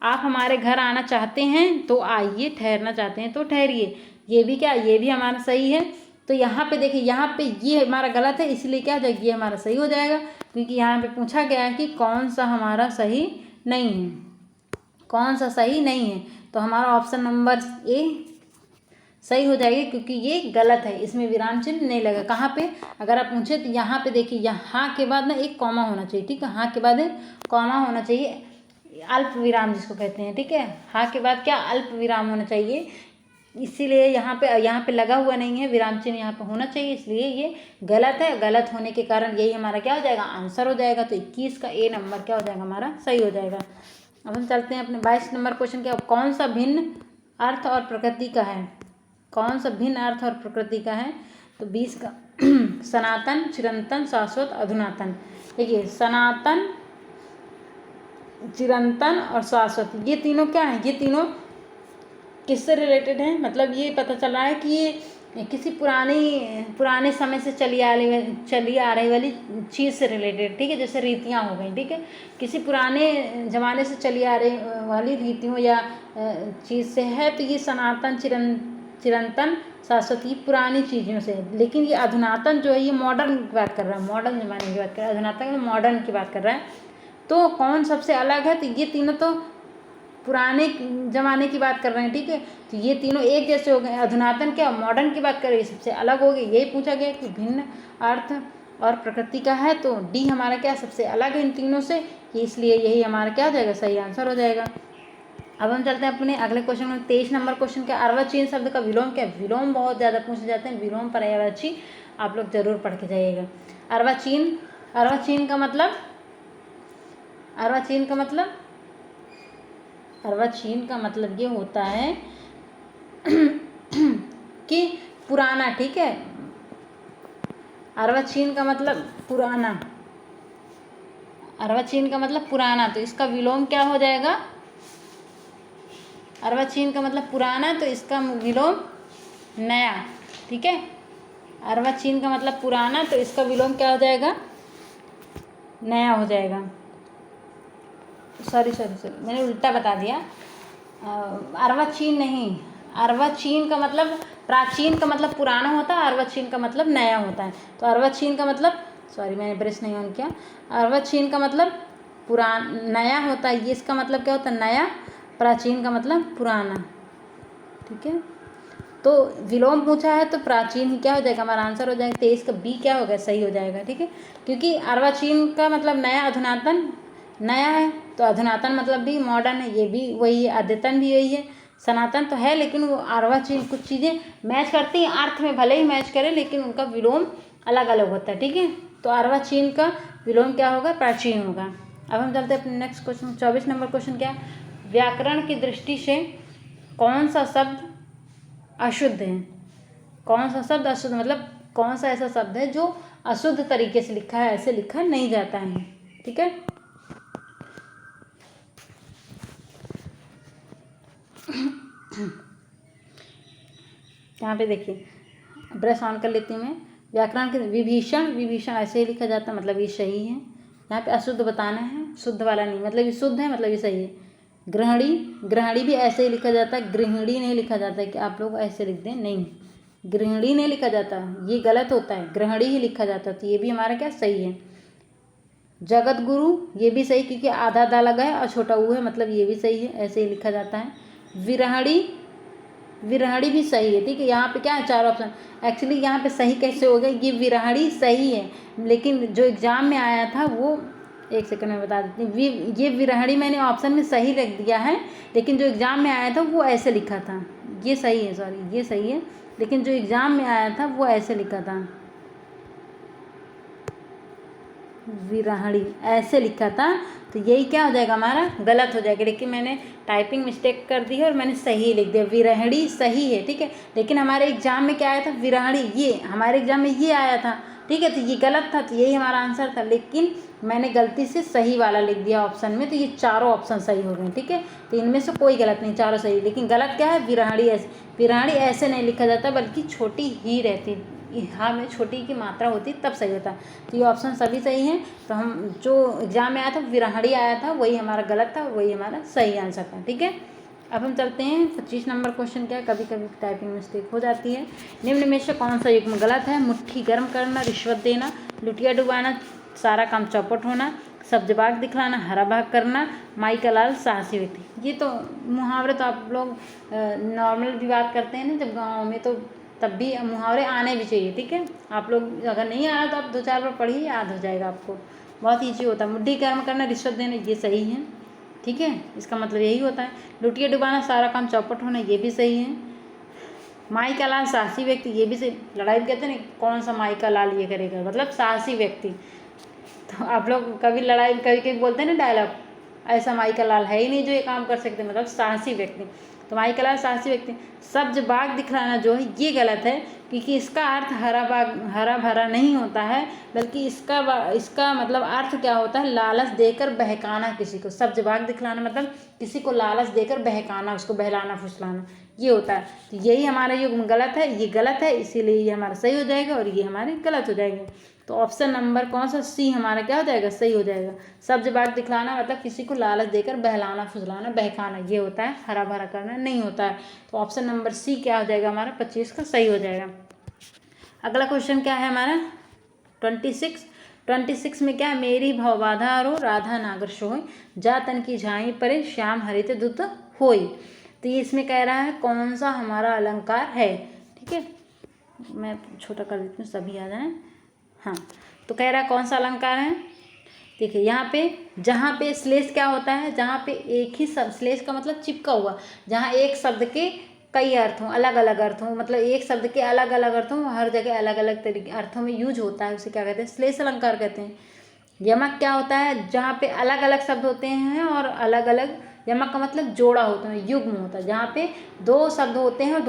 आप हमारे घर आना चाहते हैं तो आइए, ठहरना चाहते हैं तो ठहरिए, ये भी क्या, ये भी हमारा सही है। तो यहाँ पे देखिए, यहाँ पे ये हमारा गलत है, इसलिए क्या हो जाएगा, ये हमारा सही हो जाएगा, क्योंकि यहाँ पे पूछा गया है कि कौन सा हमारा सही नहीं है, कौन सा सही नहीं है। तो हमारा ऑप्शन नंबर ए सही हो जाएगी, क्योंकि ये गलत है, इसमें विराम चिन्ह नहीं लगा। कहाँ पे, अगर आप पूछे तो यहाँ पे देखिए, यहाँ के बाद ना एक कॉमा होना चाहिए, ठीक है, हाँ के बाद एक कॉमा होना चाहिए, अल्प विराम जिसको कहते हैं, ठीक है। हाँ के बाद क्या, अल्प विराम होना चाहिए, इसीलिए यहाँ पे लगा हुआ नहीं है, विराम चिन्ह यहाँ पे होना चाहिए, इसलिए ये गलत है। गलत होने के कारण यही हमारा क्या हो जाएगा, आंसर हो जाएगा। तो 21 का ए नंबर क्या हो जाएगा, हमारा सही हो जाएगा। अब हम चलते हैं अपने 22 नंबर क्वेश्चन क्या, कौन सा भिन्न अर्थ और प्रकृति का है, कौन सा भिन्न अर्थ और प्रकृति का है। तो 20 का सनातन, चिरंतन, शाश्वत, अधुनातन। देखिए सनातन, चिरंतन और शाश्वत, ये तीनों क्या है, ये तीनों किससे रिलेटेड हैं, मतलब ये पता चल रहा है कि ये किसी पुराने समय से चली आ रही वाली चीज़ से रिलेटेड, ठीक है, जैसे रीतियाँ हो गई, ठीक है, किसी पुराने ज़माने से चली आ रही वाली रीतियों या चीज़ से है, तो ये सनातन चिरंतन शाश्वती पुरानी चीज़ों से है। लेकिन ये अधुनातन जो है ये मॉडर्न की बात कर रहा है, मॉडर्न ज़माने की बात कर रहा है, अधुनातन मॉडर्न की बात कर रहा है। तो कौन सबसे अलग है, तो ये तीनों तो पुराने ज़माने की बात कर रहे हैं, ठीक है, तो ये तीनों एक जैसे हो गए। अधुनातन क्या मॉडर्न की बात कर रही है, सबसे अलग हो गई। यही पूछा गया कि भिन्न अर्थ और प्रकृति का है, तो डी हमारा क्या सबसे अलग है इन तीनों से, इसलिए यही हमारा क्या हो जाएगा, सही आंसर हो जाएगा। अब हम चलते हैं अपने अगले क्वेश्चन में। 23 नंबर क्वेश्चन क्या, अर्वाचीन शब्द का विलोम क्या है। विलोम बहुत ज़्यादा पूछे जाते हैं, विलोम पर्यायवाची आप लोग जरूर पढ़ के जाइएगा। अर्वाचीन का मतलब ये होता है कि पुराना, ठीक है, अर्वाचीन का मतलब पुराना, तो इसका विलोम क्या हो जाएगा, अर्वाचीन का मतलब पुराना, तो इसका विलोम नया, ठीक है, अर्वाचीन का मतलब पुराना, तो इसका विलोम क्या हो जाएगा, नया हो जाएगा। सॉरी मैंने उल्टा बता दिया, अर्वाचीन नहीं, अर्वाचीन का मतलब प्राचीन का मतलब पुराना होता है, अर्वाचीन का मतलब नया होता है। तो अर्वाचीन का मतलब, सॉरी मैंने ब्रश नहीं ऑन किया, अर्वाचीन का मतलब नया होता है, ये इसका मतलब क्या होता है, नया, प्राचीन का मतलब पुराना, ठीक है। तो विलोम पूछा है तो प्राचीन ही क्या हो जाएगा, हमारा आंसर हो जाएगा। 23 का बी क्या होगा, सही हो जाएगा, ठीक है, क्योंकि अर्वाचीन का मतलब नया, अधुनातन नया है, तो अधुनातन मतलब भी मॉडर्न है, ये भी वही है, अद्यतन भी वही है, सनातन तो है, लेकिन वो अर्वाचीन कुछ चीज़ें मैच करती हैं अर्थ में, भले ही मैच करें, लेकिन उनका विलोम अलग अलग होता है, ठीक है। तो अर्वाचीन का विलोम क्या होगा, प्राचीन होगा। अब हम चलते हैं अपने नेक्स्ट क्वेश्चन। 24 नंबर क्वेश्चन क्या है, व्याकरण की दृष्टि से कौन सा शब्द अशुद्ध है। कौन सा शब्द अशुद्ध मतलब कौन सा ऐसा शब्द है जो अशुद्ध तरीके से लिखा है, ऐसे लिखा नहीं जाता है, ठीक है। यहाँ पे देखिए, ब्रश ऑन कर लेती हूँ मैं। व्याकरण के विभीषण ऐसे ही लिखा जाता है, मतलब ये सही है। यहाँ पे अशुद्ध बताना है, शुद्ध वाला नहीं, मतलब ये शुद्ध है, मतलब ये सही है। गृहिणी भी ऐसे ही लिखा जाता है, गृहिणी नहीं लिखा जाता है कि आप लोग ऐसे लिख दें, नहीं, गृहिणी नहीं लिखा जाता, ये गलत होता है, गृहिणी ही लिखा जाता है, तो ये भी हमारा क्या सही है। जगत गुरु ये भी सही, क्योंकि आधा दा लगा है और छोटा ऊ है, मतलब ये भी सही है, ऐसे ही लिखा जाता है। विरहणी भी सही है, ठीक है। यहाँ पे क्या है, चार ऑप्शन, एक्चुअली यहाँ पे सही कैसे हो गया, ये विरहणी सही है, लेकिन जो एग्जाम में आया था वो, एक सेकंड में बता देती हूँ, ये विरहणी मैंने ऑप्शन में सही रख दिया है, लेकिन जो एग्ज़ाम में आया था वो ऐसे लिखा था, ये सही है, सॉरी ये सही है, लेकिन जो एग्ज़ाम में आया था वो ऐसे लिखा था, विरहणी ऐसे लिखा था, तो यही क्या हो जाएगा, हमारा गलत हो जाएगा। लेकिन मैंने टाइपिंग मिस्टेक कर दी है और मैंने सही लिख दिया, विरहणी सही है, ठीक है, लेकिन हमारे एग्जाम में क्या आया था, विरहणी, ये हमारे एग्जाम में ये आया था, ठीक है, तो ये गलत था, तो यही हमारा आंसर था, लेकिन मैंने गलती से सही वाला लिख दिया ऑप्शन में, तो ये चारों ऑप्शन सही हो गए, ठीक है, तो इनमें से कोई गलत नहीं, चारों सही, लेकिन गलत क्या है, विरहणी ऐसे नहीं लिखा जाता, बल्कि छोटी ही रहती, हाँ में छोटी की मात्रा होती तब सही होता। तो ये ऑप्शन सभी सही हैं, तो हम जो एग्जाम में आया था विरहणी आया था, वही हमारा गलत था, वही हमारा सही आंसर था, ठीक है। अब हम चलते हैं 25 नंबर क्वेश्चन क्या है, कभी कभी टाइपिंग मिस्टेक हो जाती है। निम्न में से कौन सा युग्म गलत है, मुट्ठी गर्म करना, रिश्वत देना, लुटिया डुबाना, सारा काम चौपट होना, सब्ज बाग दिखलाना, हरा भाग करना, माई का लाल साहसी व्यक्ति। ये तो मुहावरे तो आप लोग नॉर्मल भी बात करते हैं ना जब गाँव में, तो तब भी मुहावरे आने भी चाहिए, ठीक है। आप लोग अगर नहीं आना तो आप 2-4 बार पढ़िए, याद हो जाएगा आपको, बहुत ईजी होता है। मुट्ठी गर्म करना, रिश्वत देना, ये सही है, ठीक है, इसका मतलब यही होता है। लुटिया डुबाना, सारा काम चौपट होना, ये भी सही है। माई का लाल साहसी व्यक्ति, ये भी सही। लड़ाई में कहते हैं ना, कौन सा माई का लाल ये करेगा, मतलब साहसी व्यक्ति। तो आप लोग कभी लड़ाई कभी कभी बोलते हैं ना डायलॉग, ऐसा माई का लाल है ही नहीं जो ये काम कर सकते, मतलब साहसी व्यक्ति। तो माई का लाल साहसी व्यक्ति। सब्ज बाग दिखलाना जो है ये गलत है, क्योंकि इसका अर्थ हरा भरा नहीं होता है, बल्कि इसका मतलब अर्थ क्या होता है, लालच देकर बहकाना किसी को। सब्ज बाग दिखलाना मतलब किसी को लालच देकर बहकाना, उसको बहलाना फुसलाना, ये होता है। तो यही हमारा युग्म गलत है, ये गलत है, इसीलिए ये हमारा सही हो जाएगा और ये हमारे गलत हो जाएंगे। तो ऑप्शन नंबर कौन सा, सी हमारा क्या हो जाएगा, सही हो जाएगा। सब्ज बाग दिखलाना मतलब किसी को लालच देकर बहलाना, फुसलाना, बहकाना, ये होता है। हरा भरा करना नहीं होता है। तो ऑप्शन नंबर सी क्या हो जाएगा हमारा 25 का सही हो जाएगा। अगला क्वेश्चन क्या है हमारा 26 में क्या है, मेरी भवबाधा रो राधा नागर सोई, जा तन की झाई परे श्याम हरित दुत होई। तो ये इसमें कह रहा है कौन सा हमारा अलंकार है। ठीक है, मैं छोटा कर देती हूँ सभी आ जाएं। हाँ, तो कह रहा है कौन सा अलंकार है। देखिए यहाँ पे, जहाँ पे श्लेष क्या होता है, जहाँ पे एक ही शब्द, श्लेष का मतलब चिपका हुआ, जहाँ एक शब्द के कई अर्थ हों, अलग अलग अर्थ हों, मतलब एक शब्द के अलग अलग अर्थ हों, हर जगह अलग अलग तरीके अर्थों में यूज होता है, उसे क्या कहते हैं, श्लेष अलंकार कहते हैं। यमक क्या होता है, जहाँ पे अलग अलग शब्द होते हैं और अलग अलग, यमक का मतलब जोड़ा होता है, युग्म होता है, जहाँ पे दो शब्द होते हैं और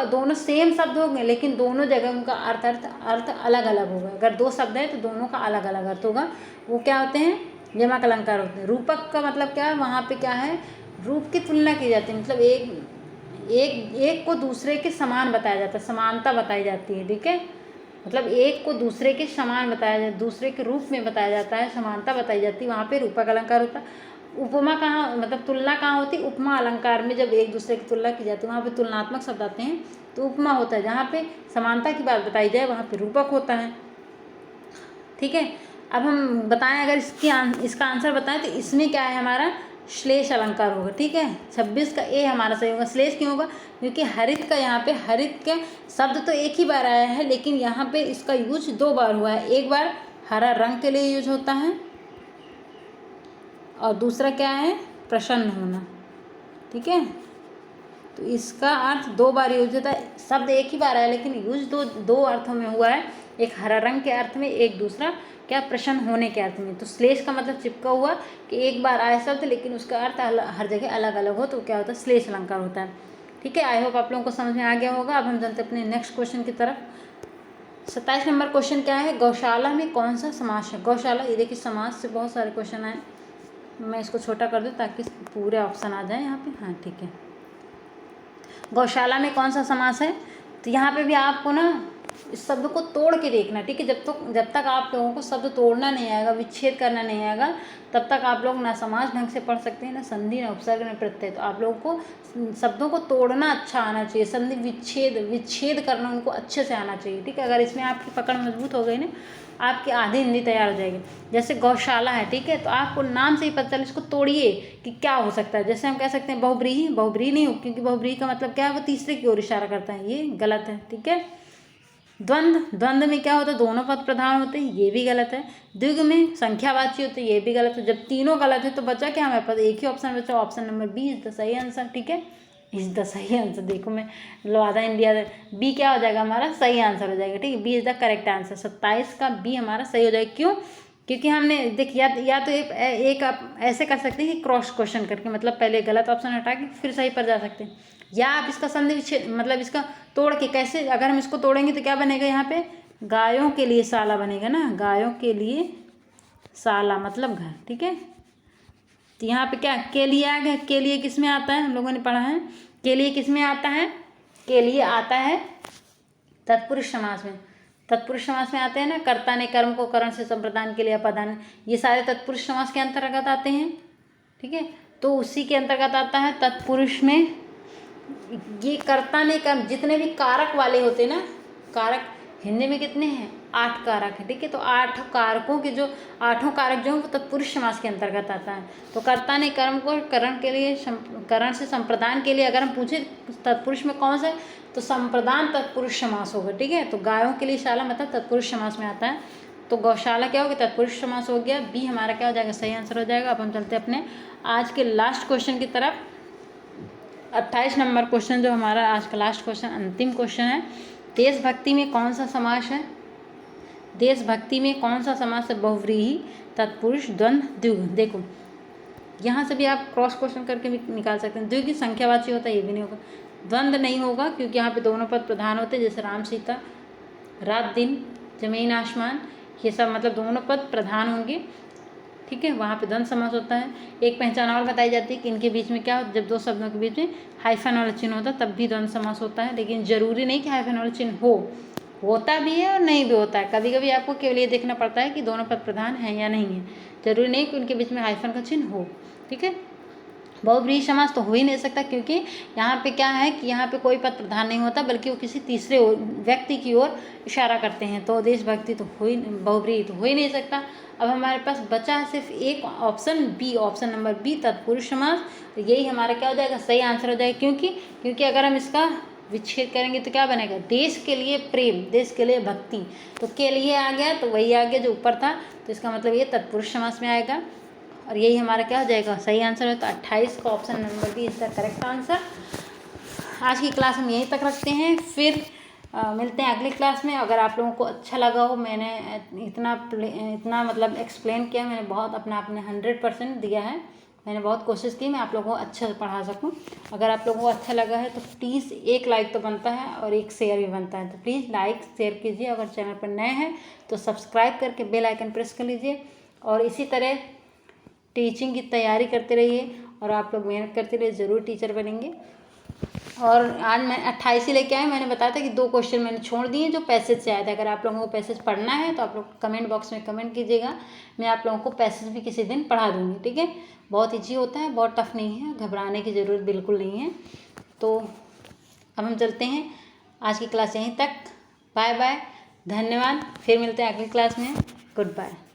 दोनों सेम शब्द होंगे लेकिन दोनों जगह उनका अर्थ अलग अलग होगा। अगर दो शब्द है तो दोनों का अलग अलग अर्थ होगा, वो क्या होते हैं, यमक अलंकार होते हैं। रूपक का मतलब क्या है, वहाँ पे क्या है, रूप की तुलना की जाती है, मतलब एक को दूसरे के समान बताया जाता है, समानता बताई जाती है। ठीक है, मतलब एक को दूसरे के समान बताया जाता है, दूसरे के रूप में बताया जाता है, समानता बताई जाती है, वहाँ पे रूपक अलंकार होता है। उपमा कहाँ, मतलब तुलना कहाँ होती है, उपमा अलंकार में जब एक दूसरे की तुलना की जाती है वहाँ पे तुलनात्मक शब्द आते हैं, तो उपमा होता है। जहाँ पे समानता की बात बताई जाए वहाँ पे रूपक होता है। ठीक है, अब हम बताएं, अगर इसका आंसर बताएं तो इसमें क्या है हमारा, श्लेष अलंकार होगा। ठीक है, 26 का ए हमारा सही होगा। श्लेष क्यों होगा, क्योंकि हरित का, यहाँ पे हरित के शब्द तो एक ही बार आया है लेकिन यहाँ पे इसका यूज 2 बार हुआ है। एक बार हरा रंग के लिए यूज होता है और दूसरा क्या है, प्रसन्न होना। ठीक है, तो इसका अर्थ 2 बार यूज होता है, शब्द एक ही बार आया लेकिन यूज दो अर्थों में हुआ है, एक हरा रंग के अर्थ में, एक दूसरा क्या, प्रसन्न होने के अर्थ में। तो श्लेष का मतलब चिपका हुआ कि एक बार आया शब्द लेकिन उसका अर्थ हर जगह अलग अलग हो, तो क्या होता है, श्लेष अलंकार होता है। ठीक है, आई होप आप लोगों को समझ में आ गया होगा। अब हम चलते अपने नेक्स्ट क्वेश्चन की तरफ। 27 नंबर क्वेश्चन क्या है, गौशाला में कौन सा समास है। गौशाला, ये देखिए समास से बहुत सारे क्वेश्चन आए, मैं इसको छोटा कर दूँ ताकि पूरे ऑप्शन आ जाए यहाँ पे। हाँ ठीक है, गौशाला में कौन सा समास है, तो यहाँ पे भी आपको ना इस शब्द को तोड़ के देखना। ठीक है, जब तक आप लोगों को शब्द तोड़ना नहीं आएगा, विच्छेद करना नहीं आएगा, तब तक आप लोग ना समास ढंग से पढ़ सकते हैं, ना संधि, ना उपसर्ग, ना प्रत्यय। तो आप लोगों को शब्दों को तोड़ना अच्छा आना चाहिए, संधि विच्छेद करना उनको अच्छे से आना चाहिए। ठीक है, अगर इसमें आपकी पकड़ मजबूत हो गई ना, आपकी आधी हिंदी तैयार हो जाएगी। जैसे गौशाला है, ठीक है, तो आपको नाम से ही पता चले, इसको तोड़िए कि क्या हो सकता है। जैसे हम कह सकते हैं बहुब्रीही, बहुब्रीही नहीं हो, क्योंकि बहुब्रीही का मतलब क्या है, वो तीसरे की ओर इशारा करता है, ये गलत है। ठीक है, द्वंद्व में क्या होता है, दोनों पद प्रधान होते हैं, ये भी गलत है। द्विग में संख्यावाची होते हैं, ये भी गलत है। जब तीनों गलत है तो बचा क्या हमारे पास, एक ही ऑप्शन बचा, option number B is the सही आंसर। ठीक है, इज द सही आंसर, देखो मैं आधा इंडिया, बी क्या हो जाएगा हमारा सही आंसर हो जाएगा। ठीक है, B is the correct answer. 27 का बी हमारा सही हो जाएगा। क्यों, क्योंकि हमने देखिए या तो एक आप ऐसे कर सकते हैं कि क्रॉस क्वेश्चन करके, मतलब पहले गलत ऑप्शन हटा के फिर सही पर जा सकते हैं, या आप इसका संधि विच्छेद, मतलब इसका तोड़ के, कैसे, अगर हम इसको तोड़ेंगे तो क्या बनेगा, यहाँ पे गायों के लिए शाला बनेगा ना, गायों के लिए शाला मतलब घर। ठीक है, तो यहाँ पे क्या के लिए आ गया, के लिए किस में आता है, हम लोगों ने पढ़ा है, के लिए किस में आता है, के लिए आता है तत्पुरुष समास में। तत्पुरुष समास में आते हैं ना, कर्ता ने कर्म को करण से संप्रदान के लिए अपादान, ये सारे तत्पुरुष समास के अंतर्गत आते हैं। ठीक है, तो उसी के अंतर्गत आता है तत्पुरुष में ये कर्ता ने कर्म, जितने भी कारक वाले होते हैं ना, कारक हिंदी में कितने हैं, 8 कारक है। ठीक है, तो 8 कारकों के जो 8 कारक जो है वो तत्पुरुष समास के अंतर्गत आता है। तो कर्ता ने कर्म को करण के लिए, करण से संप्रदान के लिए, अगर हम पूछे तत्पुरुष में कौन सा है, तो संप्रदान तत्पुरुष समास होगा। ठीक है, तो गायों के लिए शाला मतलब तत्पुरुष समास में आता है, तो गौशाला क्या हो गया, तत्पुरुष समास हो गया। बी हमारा क्या हो जाएगा, सही आंसर हो जाएगा। अब हम चलते हैं अपने आज के लास्ट क्वेश्चन की तरफ। 28 नंबर क्वेश्चन जो हमारा आज का लास्ट क्वेश्चन, अंतिम क्वेश्चन है, देशभक्ति में कौन सा समास है। देशभक्ति में कौन सा समास है, बहुव्रीहि, तत्पुरुष, द्वंद्व, द्विगु। देखो यहाँ से भी आप क्रॉस क्वेश्चन करके भी निकाल सकते हैं। द्विगु संख्यावाची होता है, ये भी नहीं होगा। द्वंद्व नहीं होगा क्योंकि यहाँ पे दोनों पद प्रधान होते हैं, जैसे राम सीता, रात दिन, जमीन आसमान, ये सब मतलब दोनों पद प्रधान होंगे। ठीक है, वहाँ पे द्वंद्व समास होता है। एक पहचान और बताई जाती है कि इनके बीच में क्या, जब दो शब्दों के बीच में हाइफन वाला चिन्ह होता है तब भी द्वंद्व समास होता है, लेकिन जरूरी नहीं कि हाइफन वाला चिन्ह होता भी है और नहीं भी होता है। कभी कभी आपको केवल ये देखना पड़ता है कि दोनों पद प्रधान हैं या नहीं है, जरूरी नहीं कि उनके बीच में हाइफन का चिन्ह हो। ठीक है, बहुब्रीहि समास तो हो ही नहीं सकता, क्योंकि यहाँ पे क्या है कि यहाँ पे कोई पद प्रधान नहीं होता, बल्कि वो किसी तीसरे व्यक्ति की ओर इशारा करते हैं, तो देशभक्ति तो हो ही, बहुब्रीहि तो हो ही नहीं सकता। अब हमारे पास बचा है सिर्फ एक option B, option number B, तत्पुरुष समास। तो यही हमारा क्या हो जाएगा, सही आंसर हो जाएगा। क्योंकि अगर हम इसका विच्छेद करेंगे तो क्या बनेगा, देश के लिए प्रेम, देश के लिए भक्ति, तो के लिए आ गया तो वही आ गया जो ऊपर था, तो इसका मतलब ये तत्पुरुष समास में आएगा, और यही हमारा क्या हो जाएगा, सही आंसर है। तो 28 का option number B is the correct answer. आज की क्लास हम यहीं तक रखते हैं, फिर मिलते हैं अगली क्लास में। अगर आप लोगों को अच्छा लगा हो, मैंने इतना मतलब एक्सप्लेन किया, मैंने बहुत अपना 100% दिया है, मैंने बहुत कोशिश की मैं आप लोगों को अच्छे से पढ़ा सकूं। अगर आप लोगों को अच्छा लगा है तो प्लीज़ एक लाइक तो बनता है और एक शेयर भी बनता है, तो प्लीज़ लाइक शेयर कीजिए। अगर चैनल पर नए हैं तो सब्सक्राइब करके बेल आइकन प्रेस कर लीजिए, और इसी तरह टीचिंग की तैयारी करते रहिए, और आप लोग मेहनत करते रहिए, ज़रूर टीचर बनेंगे। और आज मैं 28 ही लेके आए, मैंने बताया था कि 2 क्वेश्चन मैंने छोड़ दिए जो पैसेज से आए थे। अगर आप लोगों को पैसेज पढ़ना है तो आप लोग कमेंट बॉक्स में कमेंट कीजिएगा, मैं आप लोगों को पैसेज भी किसी दिन पढ़ा दूँगी। ठीक है, बहुत ईजी होता है, बहुत टफ नहीं है, घबराने की ज़रूरत बिल्कुल नहीं है। तो अब हम चलते हैं, आज की क्लास यहीं तक, बाय बाय, धन्यवाद, फिर मिलते हैं अगली क्लास में, गुड बाय।